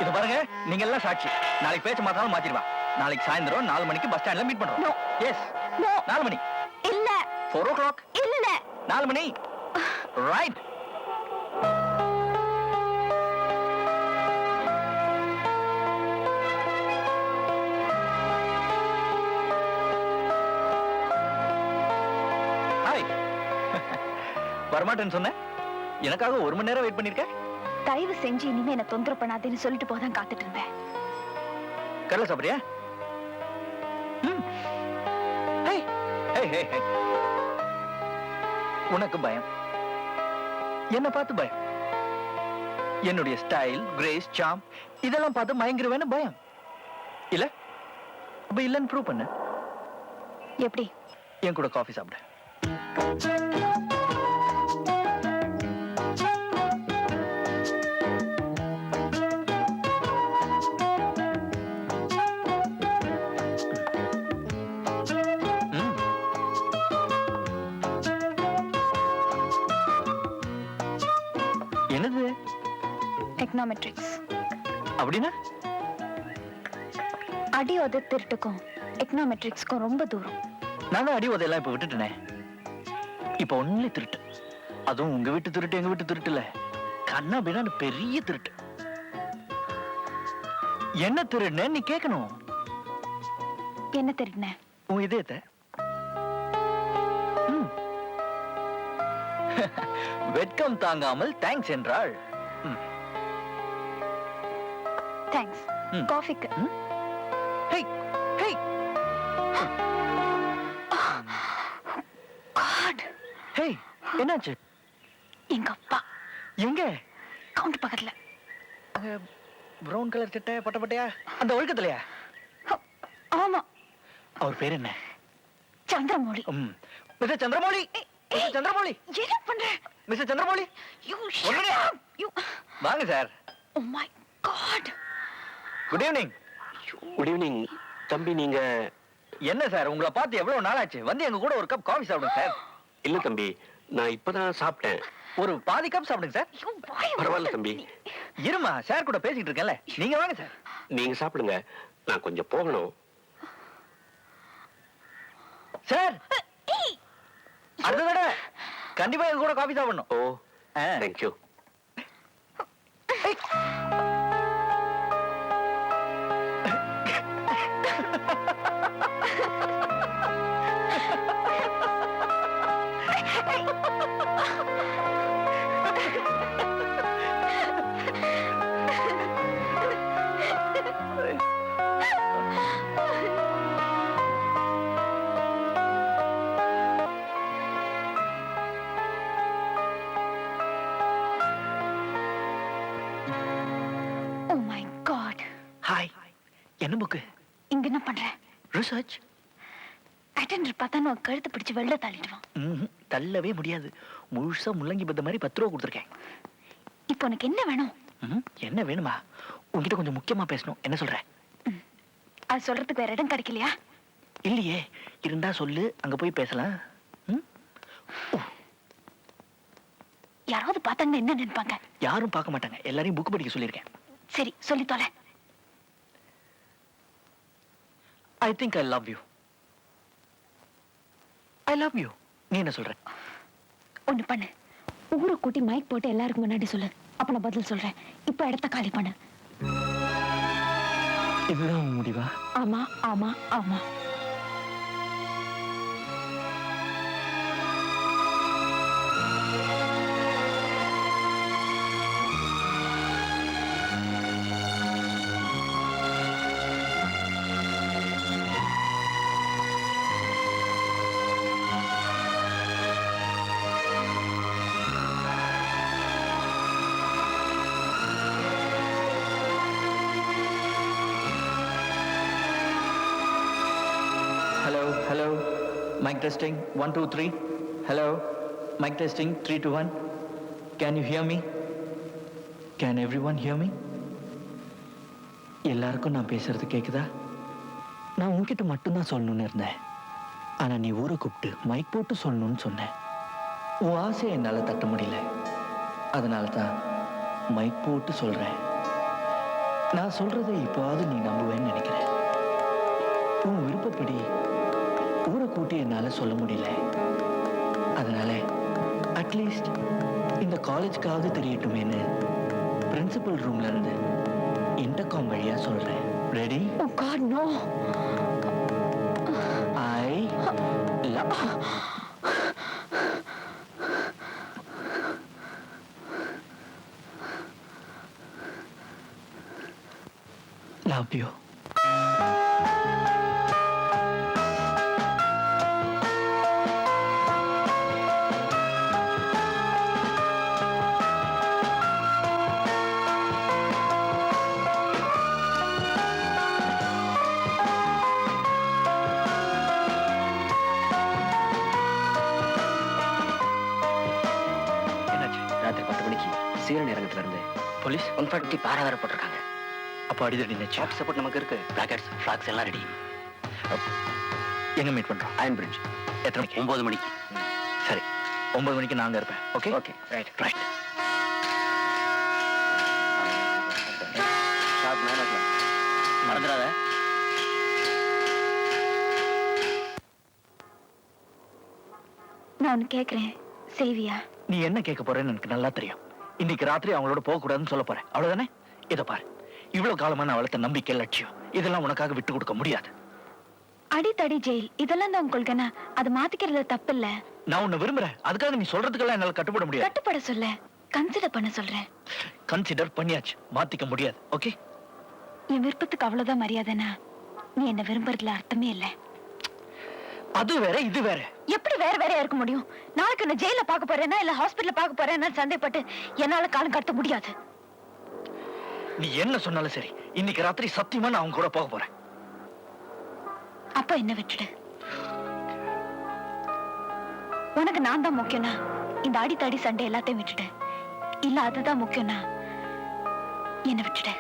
இது பாருங்க, நீங்க எல்லாம் சாட்சி. நாளைக்கு பேச்ச மாத்தாலும் மாத்திடுவா. நாளைக்கு சாயந்தரம் 4 மணிக்கு பஸ் ஸ்டாண்ட்ல மீட் பண்றோம். No. எஸ். No. 4 மணி. இல்ல. 4 o'clock. இல்ல. 4 மணி. ரைட். ஹாய். வரமாட்டேன்னு சொன்னேன். எனக்காக 1 மணி நேரம் வெயிட் பண்ணிருக்க. தயவு செஞ்சு இனிமே என்ன தொந்தரவு பண்ணாதேன்னு சொல்லிட்டு போதான் காத்துட்டு இருந்தேன். கடலை சாப்பிடுறியா? உனக்கு பயம், என்ன பார்த்து பயம். என்னுடைய ஸ்டைல், கிரேஸ், சாம் இதெல்லாம் பார்த்து மயங்கிருவேன்னு பயம் இல்ல? அப்ப இல்லன்னு ப்ரூவ் பண்ணு. எப்படி? என் கூட காஃபி சாப்பிடு. என்னது? எக்கனாமெட்ரிக்ஸ். அப்படின்னா? அடி உத திருட்டுக்கும் எக்கனாமெட்ரிக்ஸ்க்கும் ரொம்ப தூரம். நான் தான் அடி உதையெல்லாம் இப்ப விட்டுட்டேனே. இப்ப ஒன்லி திருட்டு. அதுவும் உங்க வீட்டு திருட்டு, எங்க வீட்டு திருட்டு இல்ல, கண்ணா பின்னா பெரிய திருட்டு. என்ன திருடுன்னு நீ கேட்கணும். என்ன திருடின? உன் இதயத்தை. வெட்கம் தாங்காமல் தேங்க்ஸ் என்றாள். தேங்க்ஸ். காஃபிக்கு. Hey hey. காட். ஹேய், என்னாச்சு? எங்க அப்பா. எங்க? கவுண்டர் பக்கத்துல. பிரவுன் கலர் சட்டை பட்ட பட்டையா? அந்த ஒழுக்கத்துலயா? ஆமா. அவர் பேர் என்ன? சந்திரமௌலி. மிஸ்டர் சந்திரமௌலி. மிஸ்டர் சந்திரமௌலி. என்ன பண்ற? மிஸ்டர் சந்திரமௌலி. வாங்க sir. Oh my God. Good evening. Good evening. தம்பி நீங்க என்ன சார், உங்களை பார்த்து எவ்வளவு நாள் ஆச்சு? வந்து எங்க கூட ஒரு கப் காஃபி சாப்பிடுங்க சார். இல்ல தம்பி, நான் இப்பதான் சாப்பிட்டேன். ஒரு பாதி கப் சாப்பிடுங்க சார். பரவாயில்ல தம்பி. இருமா, சார் கூட பேசிட்டு இருக்கேன்ல. நீங்க வாங்க சார். நீங்க சாப்பிடுங்க, நான் கொஞ்சம் போகணும். சார், அடுத்த தடவை கண்டிப்பா எங்க கூட காஃபி சாப்பிடணும். Oh, thank you. Oh my god. Hi. என்ன புக்கு? இங்க என்ன பண்ற? ரிசர்ச். அட்டெண்டர் பார்த்தா நான் கழுத்து பிடிச்சு வெளில தள்ளிடுவான். தள்ளவே முடியாது. முழுசா முள்ளங்கி பத்த மாதிரி 10 ரூபா கொடுத்துருக்கேன். இப்போ உனக்கு என்ன வேணும்? என்ன வேணுமா? உன்கிட்ட கொஞ்சம் முக்கியமா பேசணும். என்ன சொல்ற? அது சொல்றதுக்கு வேற இடம் கிடைக்கலையா? இல்லையே, இருந்தா சொல்லு, அங்க போய் பேசலாம். யாராவது பார்த்தாங்கன்னா என்ன நினைப்பாங்க? யாரும் பார்க்க மாட்டாங்க. எல்லாரையும் புக் படிக்க சொல்லியிருக்கேன். சரி, சொல்லி தொலை. I think I love you. I love you. நீ என்ன சொல்ற? ஒண்ணு பண்ணு, ஊரை கூட்டி மைக் போட்டு எல்லாருக்கும் முன்னாடி சொல்லு. அப்ப நான் பதில் சொல்றேன். இப்ப இடத்த காலி பண்ணு. இதுதான் முடிவா? ஆமா ஆமா ஆமா. Hello. Mic testing. 1 2 3. Hello. Mic testing. 3 2 1. Can you hear me? Can everyone hear me? எல்லாருக்கும் நான் பேசுறது கேக்குதா? நான் உன்கிட்ட மட்டும்தான் சொல்லணும்னு இருந்தேன். ஆனா நீ ஊரை கூப்பிட்டு மைக் போட்டு சொல்லணும்னு சொன்ன. உன் ஆசையை என்னால தட்ட முடியல. அதனால தான் மைக் போட்டு சொல்றேன். நான் சொல்றதை இப்போவாவது நீ நம்புவேன்னு நினைக்கிறேன். உன் விருப்பப்படி ஊரை கூட்டி என்னால சொல்ல முடியல. அதனால அட்லீஸ்ட் இந்த காலேஜ்க்காவது தெரியட்டுமேன்னு பிரின்சிபல் ரூம்ல இருந்து இன்டர்காம் வழியா சொல்றேன். Ready? Oh God, no. I love you. ராத்திரி 10 மணிக்கு சீரன் இறங்கத்துல இருந்து போலீஸ் 140 பாரா வேற போட்டிருக்காங்க. அப்போ அடிதடி நினைச்சு ஆஃப் சப்போர்ட் நமக்கு இருக்கு. பிளாக்கெட்ஸ், ஃபிளாக்ஸ் எல்லாம் ரெடி. எங்க மீட் பண்றோம்? Iron bridge. எத்தனை மணிக்கு? 9 மணிக்கு. சரி, 9 மணிக்கு நான் அங்க இருப்பேன். Okay okay, right. Sharp 9 o'clock. மறந்துடாத. நான் ஒன்னு கேக்குறேன், செய்வியா? நீ என்ன கேட்க போறேன்னு எனக்கு நல்லா தெரியும். இன்னைக்கு ராத்திரி அவங்களோட போக கூடாதுன்னு சொல்ல போறேன். அவ்வளவுதானே? இத பாரு, இவ்வளவு காலமா நான் வளர்த்த நம்பிக்கை, லட்சியம் இதெல்லாம் உனக்காக விட்டு கொடுக்க முடியாது. அடித்தடி ஜெயில் இதெல்லாம் தான் உங்களுக்கு என்ன அது மாத்திக்கிறதுல தப்பு இல்ல. நான் உன்னை விரும்புறேன், அதுக்காக நீ சொல்றதுக்கெல்லாம் என்னால கட்டுப்பட முடியாது. கட்டுப்பட சொல்ல, கன்சிடர் பண்ண சொல்றேன். கன்சிடர் பண்ணியாச்சு, மாத்திக்க முடியாது. ஓகே, என் விருப்பத்துக்கு அவ்வளவுதான் மரியாதைனா நீ என்ன விரும்புறதுல அர்த்தமே இல்ல. அது வேற இது வேற. எப்படி வேற வேறையா இருக்க முடியும்? நாளைக்கு நான் ஜெயில பார்க்க போறேன்னா இல்ல ஹாஸ்பிடல்ல பார்க்க போறேன்னா சந்தேகப்பட்டு என்னால காலம் கடத்த முடியாது. நீ என்ன சொன்னாலும் சரி, இன்னைக்கு ராத்திரி சத்தியமா நான் அவங்க கூட போக போறேன். அப்ப என்ன விட்டுடு. உனக்கு நான் தான் முக்கியம்னா இந்த அடித்தடி சண்டை எல்லாத்தையும் விட்டுடு. இல்ல அதுதான் முக்கியம்னா என்ன விட்டுடு.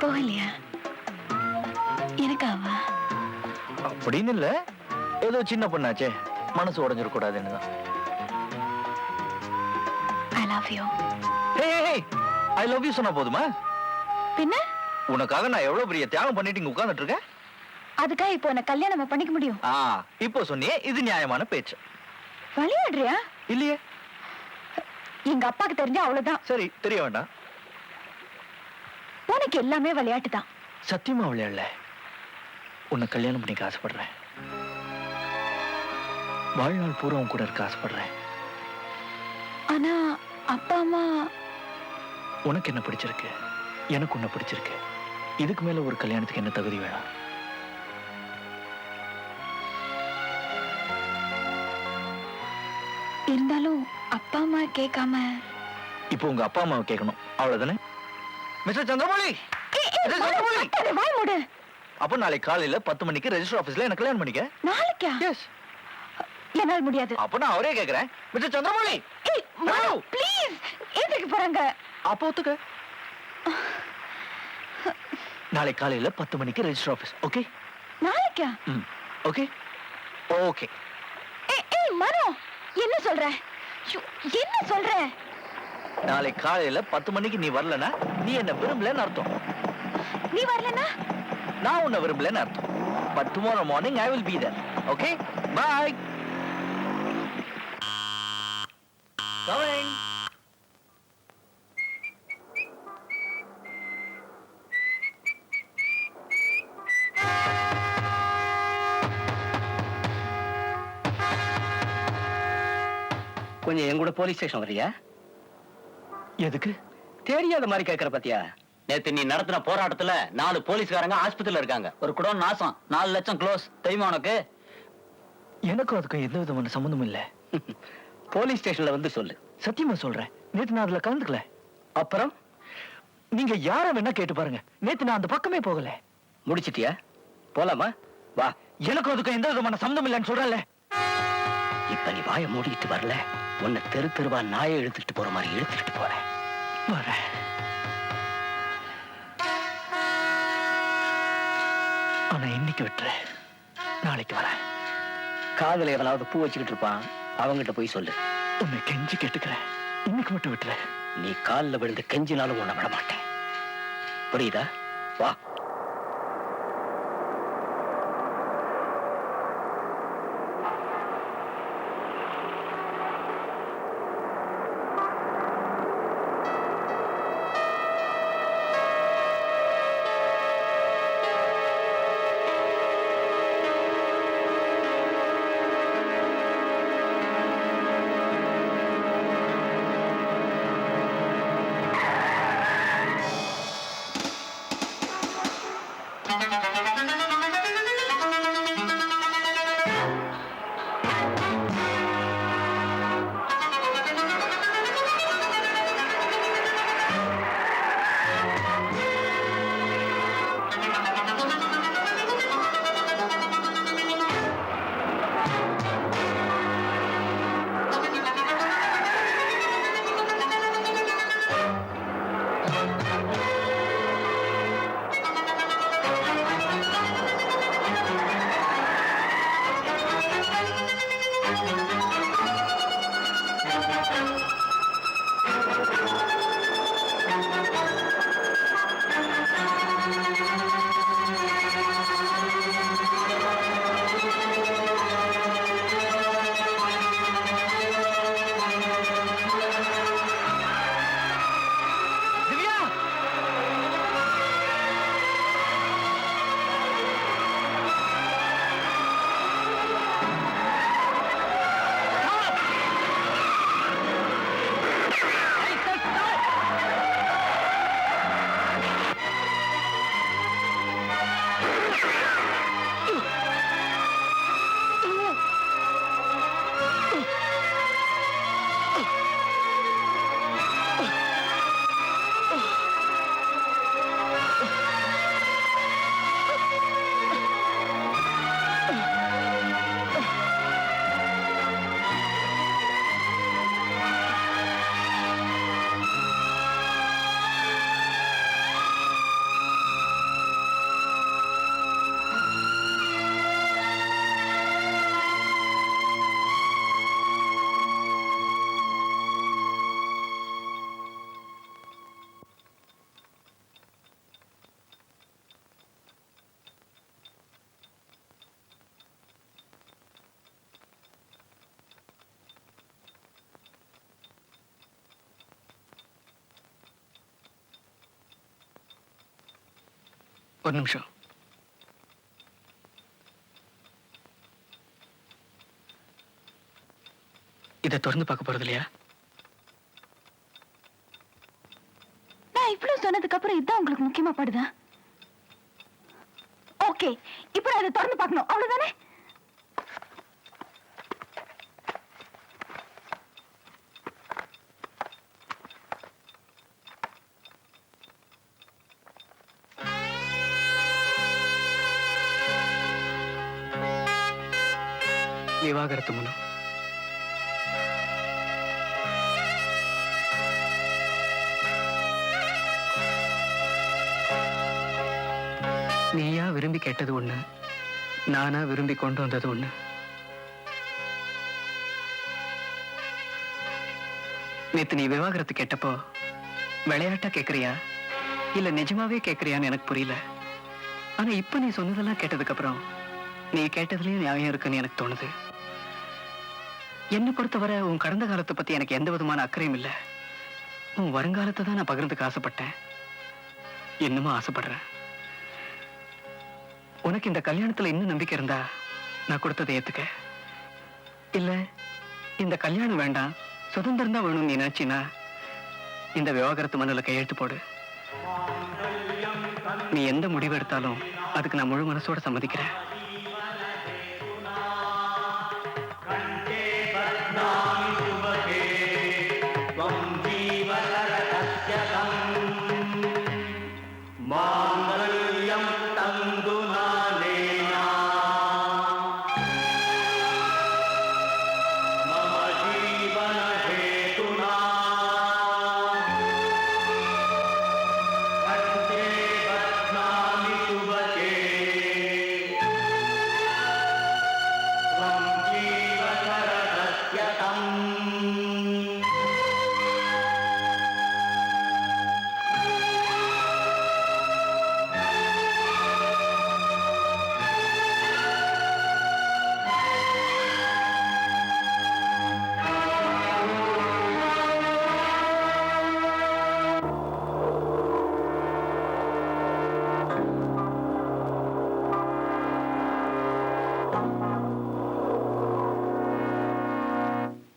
போகலையா? எனக்காவா? அப்படின்னு இல்ல, ஏதோ சின்ன பொண்ணாச்சே, மனசு உடைஞ்சிட கூடாதுன்னு தான். I love you. I love you சொன்னா போதுமா? பின்ன உனக்காக நான் எவ்வளவு பெரிய தியாகம் பண்ணிட்டு இங்க உட்கார்ந்துட்டு இருக்கேன். அதுக்காக இப்போ என்ன கல்யாணம் பண்ணிக்க முடியும்? இப்போ சொன்னியே, இது நியாயமான பேச்சு. விளையாடுறியா? இல்லையே. எங்க அப்பாக்கு தெரிஞ்சா அவ்வளவுதான். சரி, தெரிய வேண்டாம். உனக்கு எல்லாமே விளையாட்டு தான். சத்தியமா விளையாடல. உன்னை கல்யாணம் பண்ணிக்க ஆசைப்படுறேன். வாழ்நாள் பூரா உன் கூட இருக்க ஆசைப்படுறேன். ஆனா அப்பா அம்மா. உனக்கு என்ன பிடிச்சிருக்கு, எனக்கு உன்னை பிடிச்சிருக்கு. இதுக்கு மேல ஒரு கல்யாணத்துக்கு என்ன தகுதி வேணும்? இருந்தாலும் அப்பா அம்மா கேட்காம. இப்போ உங்க அப்பா அம்மாவை கேட்கணும், அவ்வளவுதானே? மிஸ்டர் சந்திரமௌலி, வாய் மூடு. அப்ப நாளைக்கு காலையில 10 மணிக்கு ரெஜிஸ்டர் ஆபீஸ்ல எனக்கு கல்யாணம் பண்ணிக்க. நாளைக்கா? எஸ். என்னால் முடியாது. அப்ப நான் அவரே கேக்குறேன், மிஸ்டர் சந்திரமௌலி. ப்ளீஸ், ஏத்துக்கு போறாங்க. அப்ப ஒத்துக்க. நாளைக்கு காலையில 10 மணிக்கு ரெஜிஸ்டர் ஆபீஸ். ஓகே? நாளைக்கா? Okay okay. ஏய் மனோ, என்ன சொல்ற? என்ன சொல்ற? நாளைக்கு காலையில 10 மணிக்கு நீ வரலனா நீ என்ன விரும்பலன்னு அர்த்தம். நீ வரலனா நான் உன்னை விரும்பலன்னு அர்த்தம். But tomorrow morning I will be there. Okay? Bye. Coming. கொஞ்சம் என் கூட போலீஸ் ஸ்டேஷன் வரியா? எதுக்கு? தெரியாத மாதிரி கேட்கற பாத்தியா? நேத்து நீ நடத்தின போராட்டத்துல 4 போலீஸ்காரங்க ஆஸ்பத்திரியில இருக்காங்க. ஒரு குடம் நாசம், 4 லட்சம் க்ளோஸ். தெரியுமா உனக்கு? எனக்கும் அதுக்கும் எந்த விதமான சம்பந்தமும் இல்ல. போலீஸ் ஸ்டேஷன்ல வந்து சொல்லு. சத்தியமா சொல்றேன், நேத்து நான் அதுல கலந்துக்கல. அப்புறம் நீங்க யார வேணா கேட்டு பாருங்க, நேத்து நான் அந்த பக்கமே போகல. முடிச்சிட்டியா? போலாமா? வா. எனக்கும் அதுக்கும் எந்த விதமான சம்பந்தம் இல்லைன்னு சொல்றேன்ல. இப்ப நீ வாயை மூடிட்டு வரல, உன்னை தெரு தெருவா நாயை இழுத்துட்டு போற மாதிரி இழுத்துட்டு போறேன். வரேன். ஆனா இன்னைக்கு விட்டுற, நாளைக்கு வரேன். காதல எவனாவது பூ வச்சுக்கிட்டு இருப்பான், அவங்கிட்ட போய் சொல்லு. உன்னை கெஞ்சி கேட்டுக்கிறேன், இன்னைக்கு மட்டும் விட்டுற. நீ காலில் விழுந்து கெஞ்சினாலும் உன்னை விட மாட்டேன். புரியுதா? வா. ஒரு நிமிஷம். இதை திறந்து பார்க்க போறது இல்லையா? நான் இவ்வளவு சொன்னதுக்கு அப்புறம் இதுதான் உங்களுக்கு முக்கியமா படுதா? ஓகே, இப்போ நான் இதை திறந்து பார்க்கணும், அவ்வளவுதானே? விவாகரத்து மனு. நீயா விரும்பி கேட்டது ஒண்ணு, நானா விரும்பி கொண்டு வந்தது ஒண்ணு. நேத்து நீ விவாகரத்து கேட்டப்போ விளையாட்டா கேக்குறியா இல்ல நிஜமாவே கேக்குறியான்னு எனக்கு புரியல. ஆனா இப்ப நீ சொன்னதெல்லாம் கேட்டதுக்கு அப்புறம் நீ கேட்டதுலயும் நியாயம் இருக்குன்னு எனக்கு தோணுது. என்னை பொறுத்தவரை உன் கடந்த காலத்தை பத்தி எனக்கு எந்த விதமான அக்கறையும் இல்லை. உன் வருங்காலத்தை தான் நான் பகிர்ந்துக்க ஆசைப்பட்டேன், இன்னமும் ஆசைப்படுறேன். உனக்கு இந்த கல்யாணத்துல இன்னும் நம்பிக்கை இருந்தா நான் கொடுத்ததை ஏத்துக்க. இல்ல இந்த கல்யாணம் வேண்டாம், சுதந்திரம் தான் வேணும்னு நீ நினைச்சினா இந்த விவாகரத்து மனுல கையெழுத்து போடு. நீ எந்த முடிவு எடுத்தாலும் அதுக்கு நான் முழு மனசோட சம்மதிக்கிறேன்.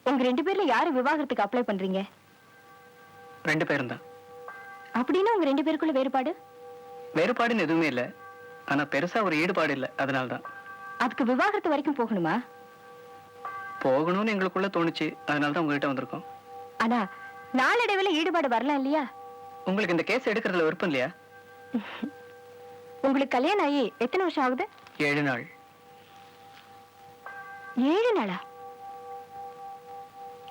உங்க ரெண்டு பேர்ல யாரு விவாகரத்துக்கு அப்ளை பண்றீங்க? ரெண்டு பேரும் தான். அப்படின்னு உங்க ரெண்டு பேருக்குள்ள வேறுபாடு? வேறுபாடுன்னு எதுவுமே இல்ல, ஆனா பெருசா ஒரு ஈடுபாடு இல்ல, அதனால்தான். அதுக்கு விவாகரத்து வரைக்கும் போகணுமா? போகணும்னு எங்களுக்குள்ள தோணுச்சு, அதனாலதான் உங்ககிட்ட வந்திருக்கோம். ஆனா நாளடைவில் ஈடுபாடு வரலாம் இல்லையா? உங்களுக்கு இந்த கேஸ் எடுக்கிறதுல விருப்பம் இல்லையா? உங்களுக்கு கல்யாணம் ஆகி எத்தனை வருஷம் ஆகுது? 7 நாள். 7 நாளா?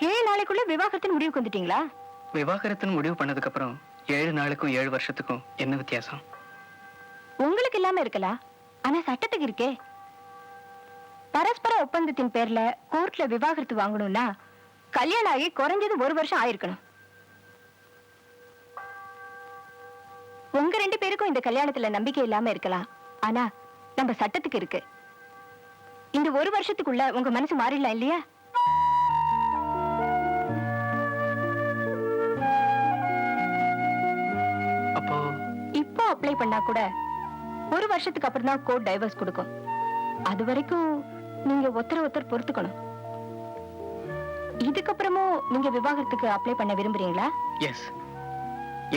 7 நாளைக்குள்ள விவாகரத்தின் முடிவுக்கு வந்துட்டீங்களா? விவாகரத்துன்னு முடிவு பண்ணதுக்கு அப்புறம் 7 நாளுக்கும் 7 வருஷத்துக்கும் என்ன வித்தியாசம்? உங்களுக்கு இல்லாம இருக்கலாம், ஆனா சட்டத்துக்கு இருக்கே. பரஸ்பர ஒப்பந்தத்தின் பேர்ல கோர்ட்ல விவாகரத்து வாங்கணும்னா கல்யாணம் ஆகி குறைஞ்சது 1 வருஷம் ஆயிருக்கணும். உங்க ரெண்டு பேருக்கும் இந்த கல்யாணத்துல நம்பிக்கை இல்லாம இருக்கலாம், ஆனா நம்ம சட்டத்துக்கு இருக்கு. இந்த 1 வருஷத்துக்குள்ள உங்க மனசு மாறிடலாம் இல்லையா? அப்போ இப்போ அப்ளை பண்ணா கூட 1 வருஷத்துக்கு அப்புறம் தான் கோர்ட் டைவர்ஸ் கொடுக்கும். அது வரைக்கும் நீங்க ஒருத்தர் பொறுத்துக்கணும். இதுக்கப்புறமும் நீங்க விவாகரத்துக்கு அப்ளை பண்ண விரும்புறீங்களா? எஸ்,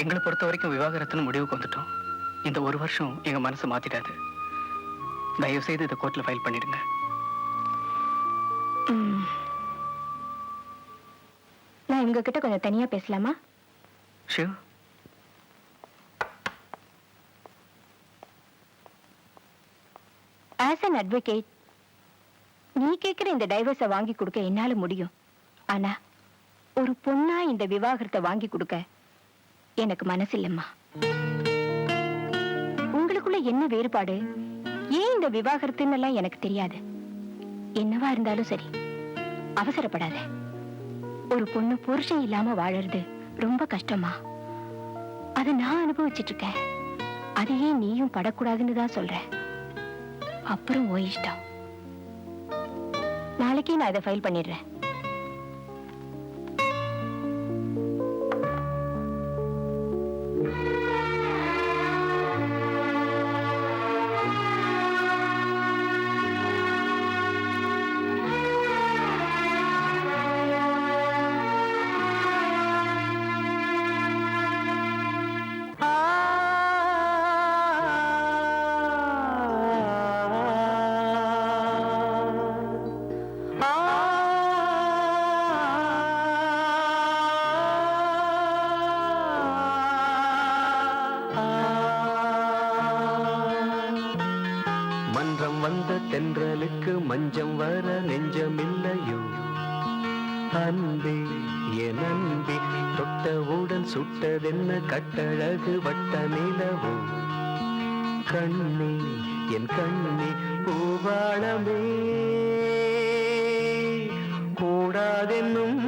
எங்களை பொறுத்த வரைக்கும் விவாகரத்துன்னு முடிவுக்கு வந்துட்டோம். இந்த 1 வருஷம் எங்க மனசு மாத்திடாது. தயவு செய்து இதை கோர்ட்ல ஃபைல் பண்ணிடுங்க. நான் இவங்க கிட்ட கொஞ்சம் தனியா பேசலாமா? ஷூர். ஆஸ் அன் அட்வொகேட், நீ கேட்கிற இந்த டைவர்ஸை வாங்கி கொடுக்க என்னால முடியும். ஆனா ஒரு பொண்ணா இந்த விவாகரத்தை வாங்கி கொடுக்க எனக்கு மனசு இல்லம்மா. உங்களுக்குள்ள என்ன வேறுபாடு, ஏன் இந்த விவாகரத்துன்னு எல்லாம் எனக்கு தெரியாது. என்னவா இருந்தாலும் சரி, அவசரப்படாத. ஒரு பொண்ணு புருஷன் இல்லாம வாழறது ரொம்ப கஷ்டமா. அதை நான் அனுபவிச்சுட்டு இருக்கேன். அதையே நீயும் படக்கூடாதுன்னு தான் சொல்றேன். அப்புறம் ஓ இஷ்டம். நாளைக்கே நான் இதை ஃபைல் பண்ணிடுறேன். வந்த தென்றலுக்கு மஞ்சம் வர நெஞ்சமில்லையோ அன்பே என் அன்பே தொட்டவுடன் சுட்டதென்ன கட்டழகு வட்ட நிலவோ கண்ணே என் கண்ணே பூவாளமே கூடாதென்னும்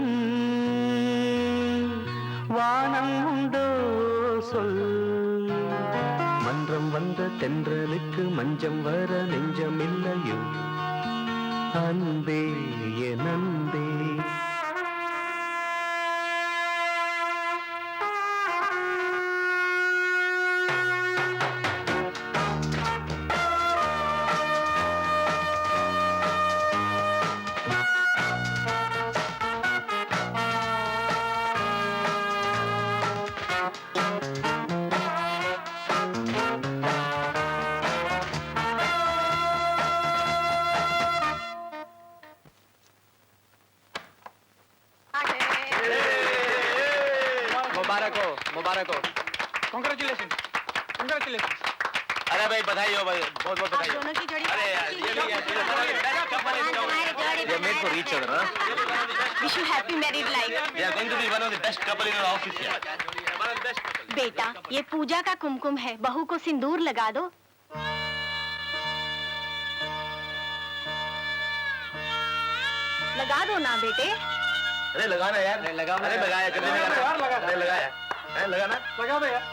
வானம் உண்டோ சொல் மன்றம் வந்த தென்றலுக்கு மஞ்சம் வர நெஞ்சமில்லையோ அன்பே என் அன்பே मुबारक हो कांग्रेचुलेशन कांग्रेचुलेशन अरे भाई बधाई हो भाई बहुत बहुत बधाई हो दोनों की जोड़ी अरे यार ये made for each other wish you happy married life they are going to be one of the best couple in our office यार बेटा ये पूजा का कुमकुम है बहू को सिंदूर लगा दो लगा दो ना बेटे अरे लगाना यार अरे लगाया कितने लगाना अरे लगाया है लगाना लगा दो यार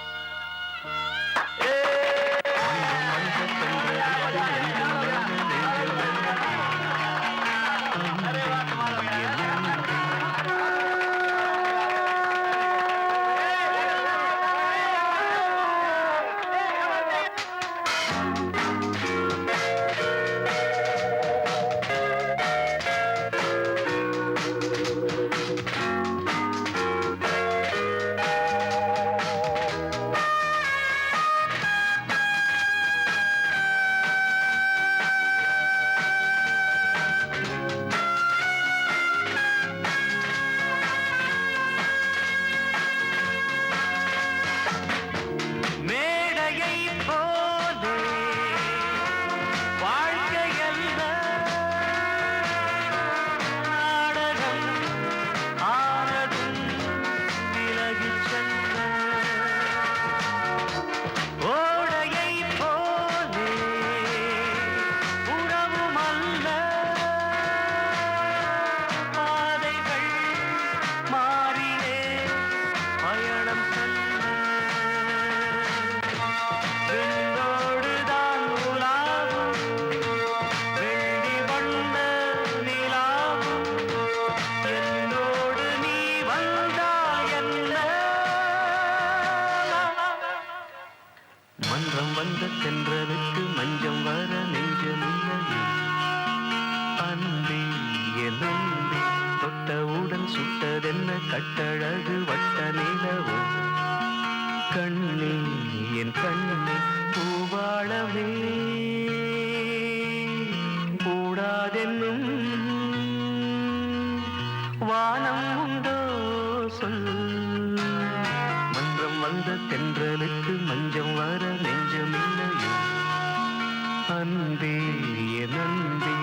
கட்டழகு வட்ட நிலவோ கண்ணே என் கண்ணே பூவாளவே கூடாதென்னும் வானம் உண்டோ சொல் மன்றம் வந்த தென்றலுக்கு மஞ்சம் வர நெஞ்சமில்லையோ அன்பே என் அன்பே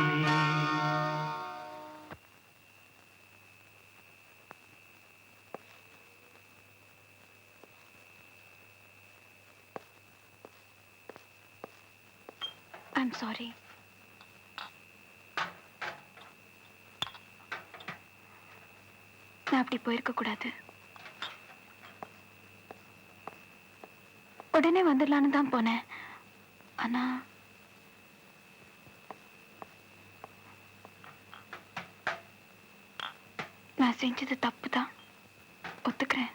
I'm sorry. நான் அப்படி போயிருக்க கூடாது. உடனே வந்துடலான்னு தான் போனேன். ஆனா நான் செஞ்சது தப்பு தான். ஒத்துக்கிறேன்.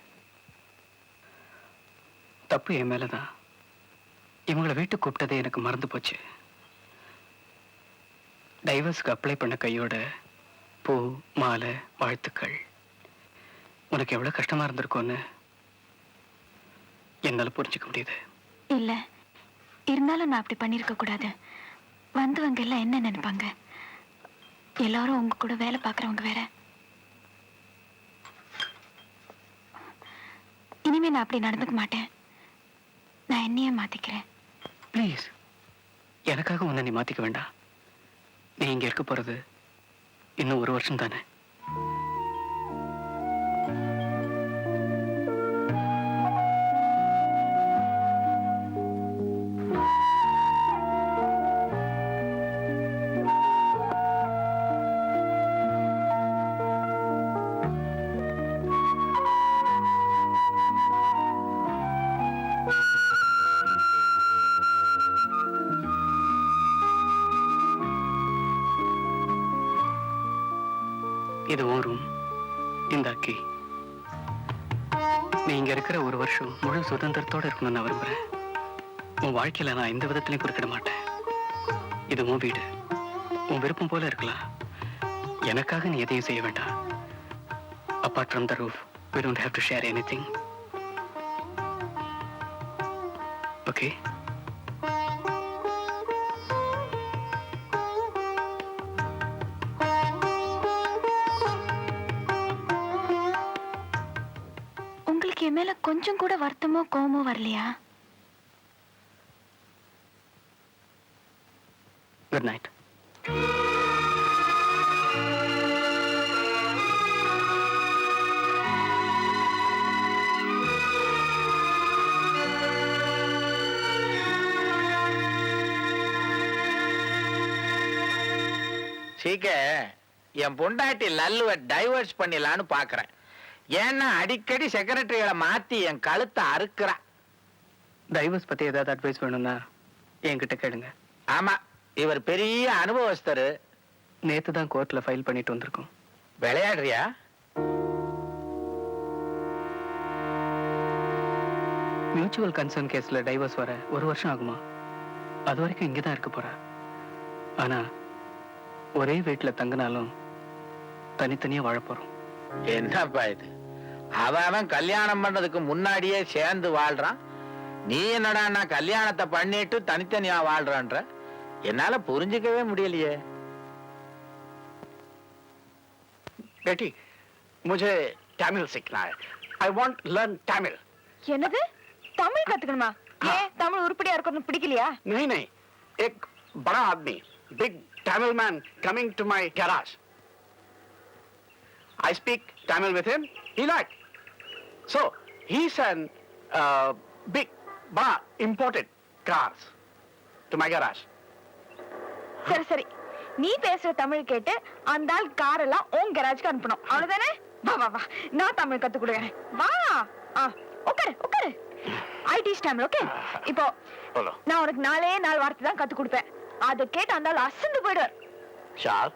தப்பு என் மேலதான். இவங்களை வீட்டுக்கு கூப்பிட்டதே எனக்கு மறந்து போச்சு. டைவர்ஸ்க்கு அப்ளை பண்ண கையோட பூ மாலை வாழ்த்துக்கள். உனக்கு எவ்வளவு கஷ்டமா இருந்திருக்கும்னு என்னால புரிஞ்சுக்க முடியுது. இல்ல, இருந்தாலும் நான் அப்படி பண்ணிருக்க கூடாது. வந்தவங்க எல்லாம் என்ன நினைப்பாங்க? எல்லாரும் உங்க கூட வேலை பார்க்கறவங்க வேற. இனிமே நான் அப்படி நடந்துக்க மாட்டேன். நான் என்னையே மாத்திக்கிறேன். ப்ளீஸ், எனக்காக உன்னை நீ மாத்திக்க வேண்டாம். நீ இங்க இருக்க போறது இன்னும் 1 வருஷம் தானே. இது உன் ரூம், இந்த அக்கி. நீ இங்க இருக்கிற 1 வருஷம் முழு சுதந்திரத்தோட இருக்கணும்னு நான் விரும்புறேன். உன் வாழ்க்கையில நான் எந்த விதத்திலையும் குறுக்கிட மாட்டேன். இது உன் வீடு, உன் விருப்பம் போல இருக்கலாம். எனக்காக நீ எதையும் செய்ய வேண்டாம். Apart from the roof, we don't have to share anything. Okay? உங்களுக்கு என் மேல கொஞ்சம் கூட வருத்தமோ கோவமோ வரலையா? Good night. சீக்க என் பொண்டாட்டி லல்லுவ டைவர்ஸ் பண்ணிடலான்னு பாக்குறேன். ஏன்னா அடிக்கடி செக்ரட்டரிகளை மாத்தி என் கழுத்தை அறுக்கிறா. டைவர்ஸ் பத்தி ஏதாவது அட்வைஸ் வேணும்னா என்கிட்ட கேளுங்க. ஆமா, இவர் பெரிய அனுபவஸ்தரு. நேத்து தான் கோர்ட்ல ஃபைல் பண்ணிட்டு வந்திருக்கோம். விளையாடுறியா? மியூச்சுவல் கன்சர்ன் கேஸ்ல டைவர்ஸ் வர 1 வருஷம் ஆகுமா? அது வரைக்கும் இங்கே தான் இருக்க போறா. ஆனா ஒரே வீட்டுல தங்கினாலும் தனித்தனியா வாழ போறோம். என்னப்பா இது? அவன் கல்யாணம் பண்றதுக்கு முன்னாடியே சேர்ந்து வாழ்றான். நீ என்னடா கல்யாணத்தை பண்ணிட்டு தனித்தனியா வாழ்றான்ற? என்னால புரிஞ்சுக்கவே முடியலையே. बेटी, मुझे तमिल सीखना है. I want learn Tamil. என்னது தமிழ் கத்துக்கணுமா? ஏன் தமிழ் உருப்படியா இருக்கணும் பிடிக்கலையா? नहीं नहीं, एक बड़ा आदमी, big Tamil man coming to my garage. I speak Tamil with him. He like. So he's an big, bada imported cars to my garage. சரி சரி, நீ பேசுற தமிழ் கேட்டு அந்த ஆள் கார் எல்லாம் உன் கராஜ்க்கு அனுப்பணும், அவ்வளவுதானே? வா வா வா, நான் தமிழ் கத்து கொடுக்குறேன். வா. உட்காரு உட்காரு. ஐடி தமிழ். ஓகே, இப்போ நான் உனக்கு 4 வார்த்தை தான் கத்து கொடுப்பேன். அதை கேட்டு அந்த ஆள் அசந்து போயிடுவார். चार.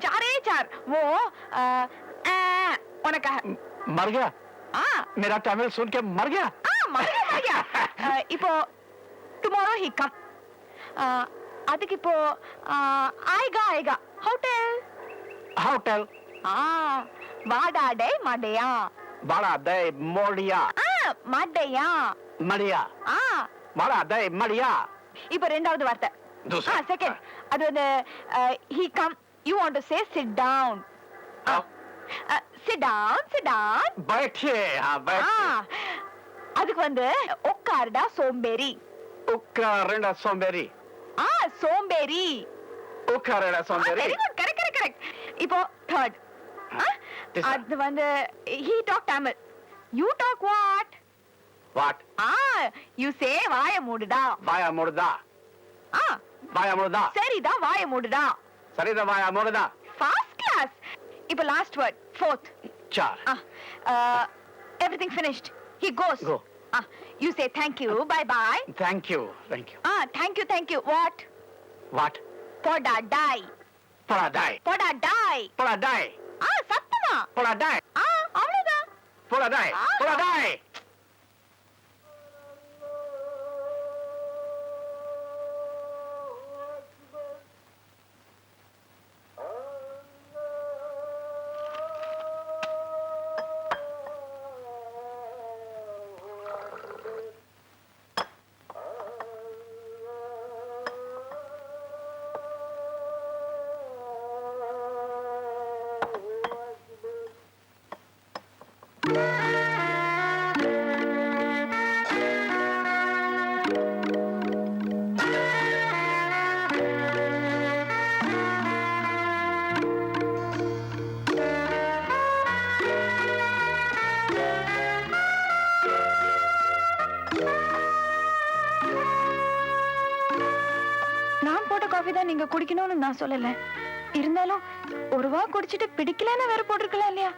चारे चार वो उनका मर गया? मेरा तमिल सुन के मर गया? मर गया. இப்போ tomorrow he come. அதுக்கு இப்போ आएगा आएगा hotel. होटल. வாடா டே மடையா. बड़ा दे मोड़िया. மடையா. मड़िया. बड़ा दे मड़िया. இப்போ 2வது வார்த்தை. दूसरा. Second. அது வந்து he come. You want to say sit down. Sit down, sit down. बैठिए. हाँ बैठिए. அதுக்கு வந்து உட்காருடா சோம்பேறி. उक्कारेंडा सोंबेरी. சோம்பேறி. उक्कारेंडा सोंबेरी. Very good. Correct. இப்போ third. அது வந்து he talk Tamil. You talk what? What? You say வாய மூடுடா. वाया मुर्दा. वाया मुर्दा. சரிடா வாய மூடுடா. சரிதா वाया मुर्दा. First class. இப்போ last word, fourth. चार. Everything finished. He goes. Go. You say thank you, bye bye. Thank you. Thank you. Thank you. What? What? Poda die. Poda die. Poda die. Poda die. சத்தமா. Poda die. அவ்வளவுதான். Poda die. Poda die. தான் நீங்க குடிக்கணும்னு நான் சொல்லல. இருந்தாலும் ஒரு வா குடிச்சிட்டு பிடிக்கலன்னு வேற போட்டிருக்கலாம் இல்லையா?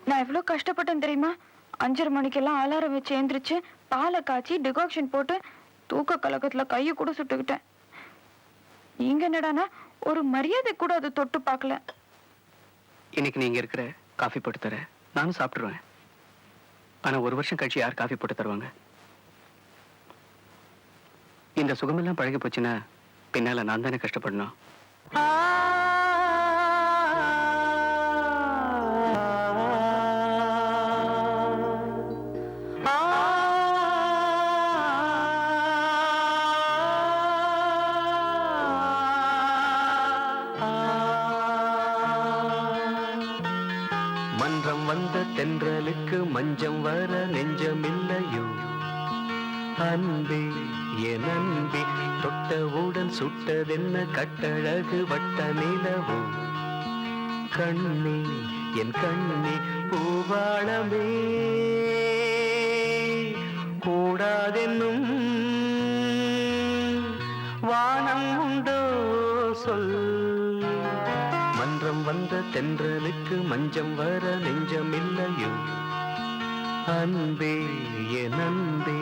நான் எவ்வளவு கஷ்டப்பட்டேன் தெரியுமா? 5:30 மணிக்கெல்லாம் அலாரம் வச்சு எந்திரிச்சு பாலை காய்ச்சி டிகாக்ஷன் போட்டு தூக்க கலக்கத்துல கையை கூட சுட்டுக்கிட்டேன். நீங்க என்னடானா ஒரு மரியாதை கூட அதை தொட்டு பார்க்கல. இன்னைக்கு நீங்க இருக்கிற காஃபி போட்டு தர நானும் சாப்பிட்டுருவேன். ஆனா 1 வருஷம் கழிச்சு யார் காஃபி போட்டு தருவாங்க? இந்த சுகமெல்லாம் பழகி போச்சுன்னா பின்னால நான் தானே கஷ்டப்படணும். மன்றம் வந்த தென்றலுக்கு மஞ்சம் வர நெஞ்சமில்லையோ அன்பே என் அன்பே தொட்டவுடன் சுட்டதென்ன கட்டழகு வட்ட நிலவோ கண்ணே என் கண்ணே பூவாளமே கூடாதென்னும் வானம் உண்டோ சொல் மன்றம் வந்த தென்றலுக்கு மஞ்சம் வர நெஞ்சமில்லையோ அன்பே என் அன்பே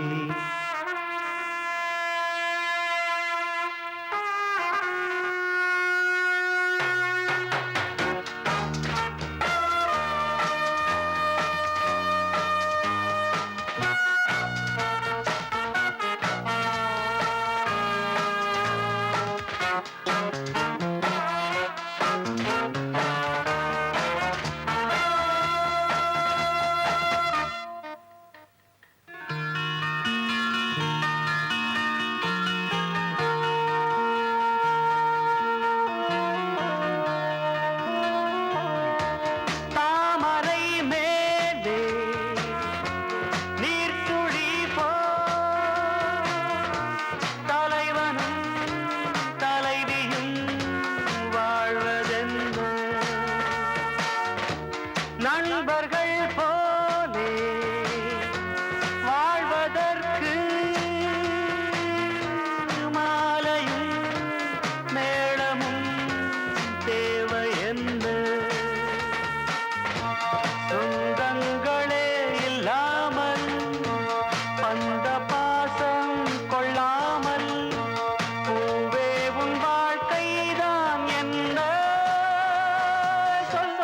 நண்பர்கள் போலே வாழ்வதற்கு மாலையும் மேளமும் தேவை என்ன சொந்தங்களே இல்லாமல் பந்த பாசம் கொள்ளாமல் பூவே உன் வாழ்க்கைதான் என்ன சொல்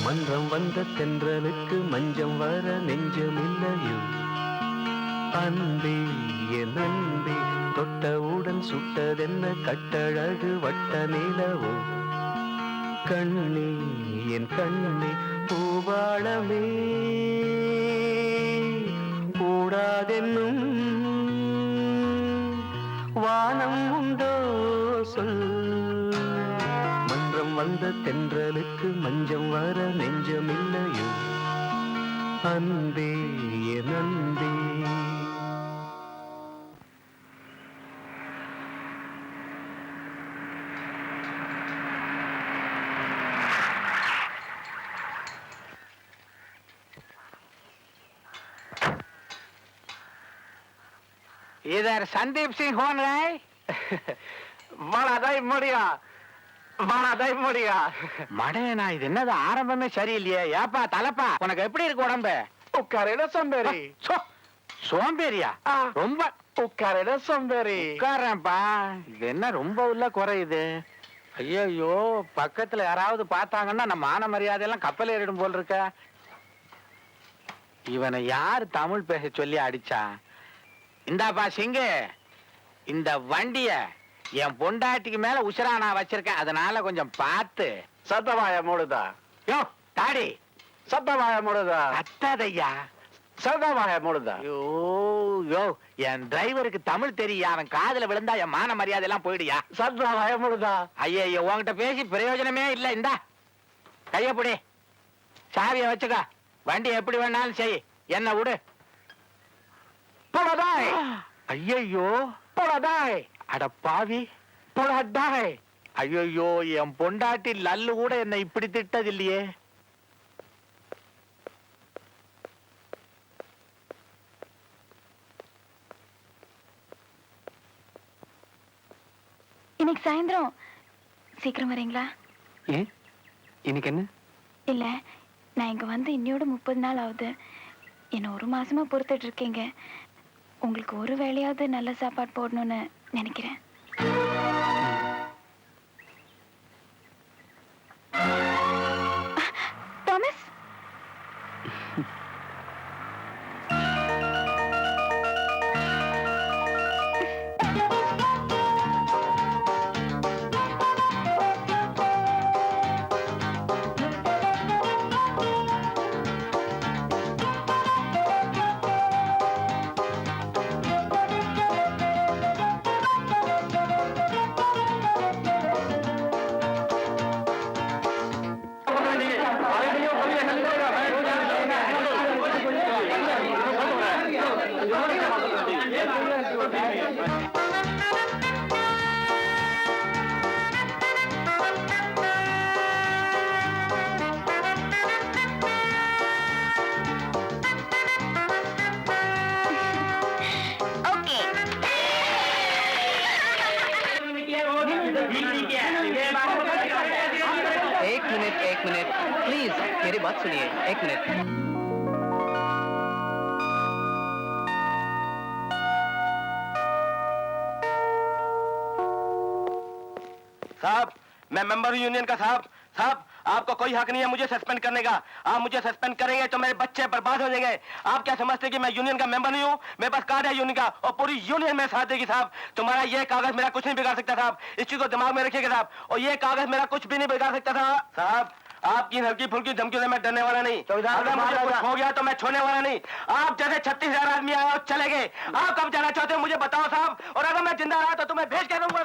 மன்றம் வந்த தென்றலுக்கு மஞ்சம் வர நெஞ்சமில்லையோ அன்பே என் அன்பே தொட்டவுடன் சுட்டதென்ன கட்டழகு வட்ட நிலவோ கண்ணே என் கண்ணே பூவாளமே கூடாதென்னும் வானம் உண்டோ சொல் மன்றம் வந்த தென்றலுக்கு மஞ்சம் வர நெஞ்சமில்லையோ அன்பே என் அன்பே इधर संदीप सिंह कौन है? बड़ा दाई मुड़िया மடையனா இது என்னது ஆரம்பமே சரியில்லையே ஏப்பா தலப்பா உனக்கு எப்படி இருக்கு உடம்பு உட்காரையில சோம்பேறி சோம்பேறியா ஆ. ரொம்ப உட்காரையில சோம்பேறி உட்கார்றேன்ப்பா இது என்ன ரொம்ப உள்ள குறையுது ஐயோ பக்கத்துல யாராவது பார்த்தாங்கன்னா நம்ம மான மரியாதை எல்லாம் கப்பல் ஏறிடும் போல் இருக்க இவனை யார் தமிழ் பேச சொல்லி அடிச்சா இந்தாப்பா சிங்கு இந்த வண்டிய என் பொண்டாட்டிக்கு மேல உசுரா நான் வச்சிருக்கேன் அதனால கொஞ்சம் பார்த்து சத்தவாய மூடுதா யோ தாடி சத்தவாய மூடுதா அத்தாதையா சத்தவாய மூடுதா யோ யோ என் டிரைவருக்கு தமிழ் தெரியா அவன் காதுல விழுந்தா என் மான மரியாதை எல்லாம் போயிடுயா சத்தவாய மூடுதா ஐயோ உன்கிட்ட பேசி பிரயோஜனமே இல்ல இந்தா கையப்படி சாவிய வச்சுக்க வண்டி எப்படி வேணாலும் செய் என்ன விடு போடாதாய் ஐயோ போடாதாய் அட பாவி போடாதாய் ஐயோ என் பொண்டாட்டி லல்லு கூட என்ன இப்படி திட்டது இல்லையே இன்னைக்கு சாயந்தரம் சீக்கிரம் வரீங்களா? ஏன் இன்னைக்கு என்ன? இல்ல, நான் இங்க வந்து இன்னையோட 30 நாள் ஆகுது. என்ன 1 மாசமா பொறுத்துட்டு இருக்கீங்க. உங்களுக்கு ஒரு வேளையாவது நல்ல சாப்பாடு போடணும்னு நினைக்கிறேன். தாமஸ், एक मिनट प्लीज मेरी बात सुनिए, एक मिनट। साहब, मैं मेंबर हूँ यूनियन का। साहब साहब, आपको कोई हक नहीं है मुझे सस्पेंड करने का। आप मुझे सस्पेंड करेंगे तो मेरे बच्चे बर्बाद हो जाएंगे। आप क्या समझते हैं कि मैं यूनियन का मेंबर नहीं हूँ? मेरे पास कार्ड है यूनियन का और पूरी यूनियन मेरे साथ देगी। साहब, तुम्हारा ये कागज मेरा कुछ नहीं बिगाड़ सकता। साहब, इस चीज को दिमाग में रखिएगा साहब। और ये कागज मेरा कुछ भी नहीं बिगाड़ सकता था। साहब, आपकी हल्की फुल्की धमकियों से मैं डरने वाला नहीं। अगर मुझे कुछ हो गया तो मैं छोड़ने वाला नहीं। आप जैसे 36,000 आदमी आए और चले गए, आप कब जाना चाहते हो मुझे बताओ साहब। और अगर मैं जिंदा रहा तो तुम्हें भेज कर दूंगा।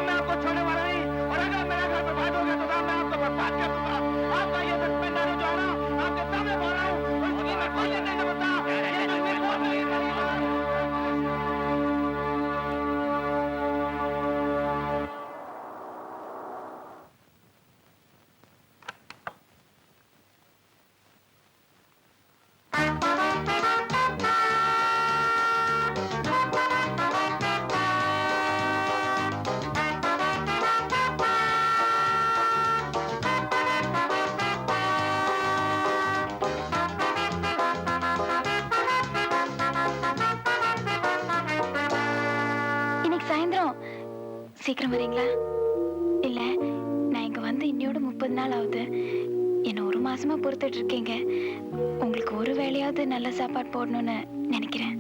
मैं आपको छोड़ने वाला नहीं। और अगर मेरा घर बर्बाद हो गया तो साहब मैं आपको बर्बाद कर दूंगा। आपका ये सस्पेंड आना जो है ना, आपके सामने बोल रहा हूँ, उसकी मैं कोई लेने नहीं बता। சீக்கிரம் வரீங்களா? இல்ல, நான் இங்க வந்து இன்னையோட 30 நாள் ஆகுது. என்ன 1 மாசமா பொறுத்துட்டு இருக்கீங்க. உங்களுக்கு ஒரு வேளையாவது நல்ல சாப்பாடு போடணும்னு நினைக்கிறேன்.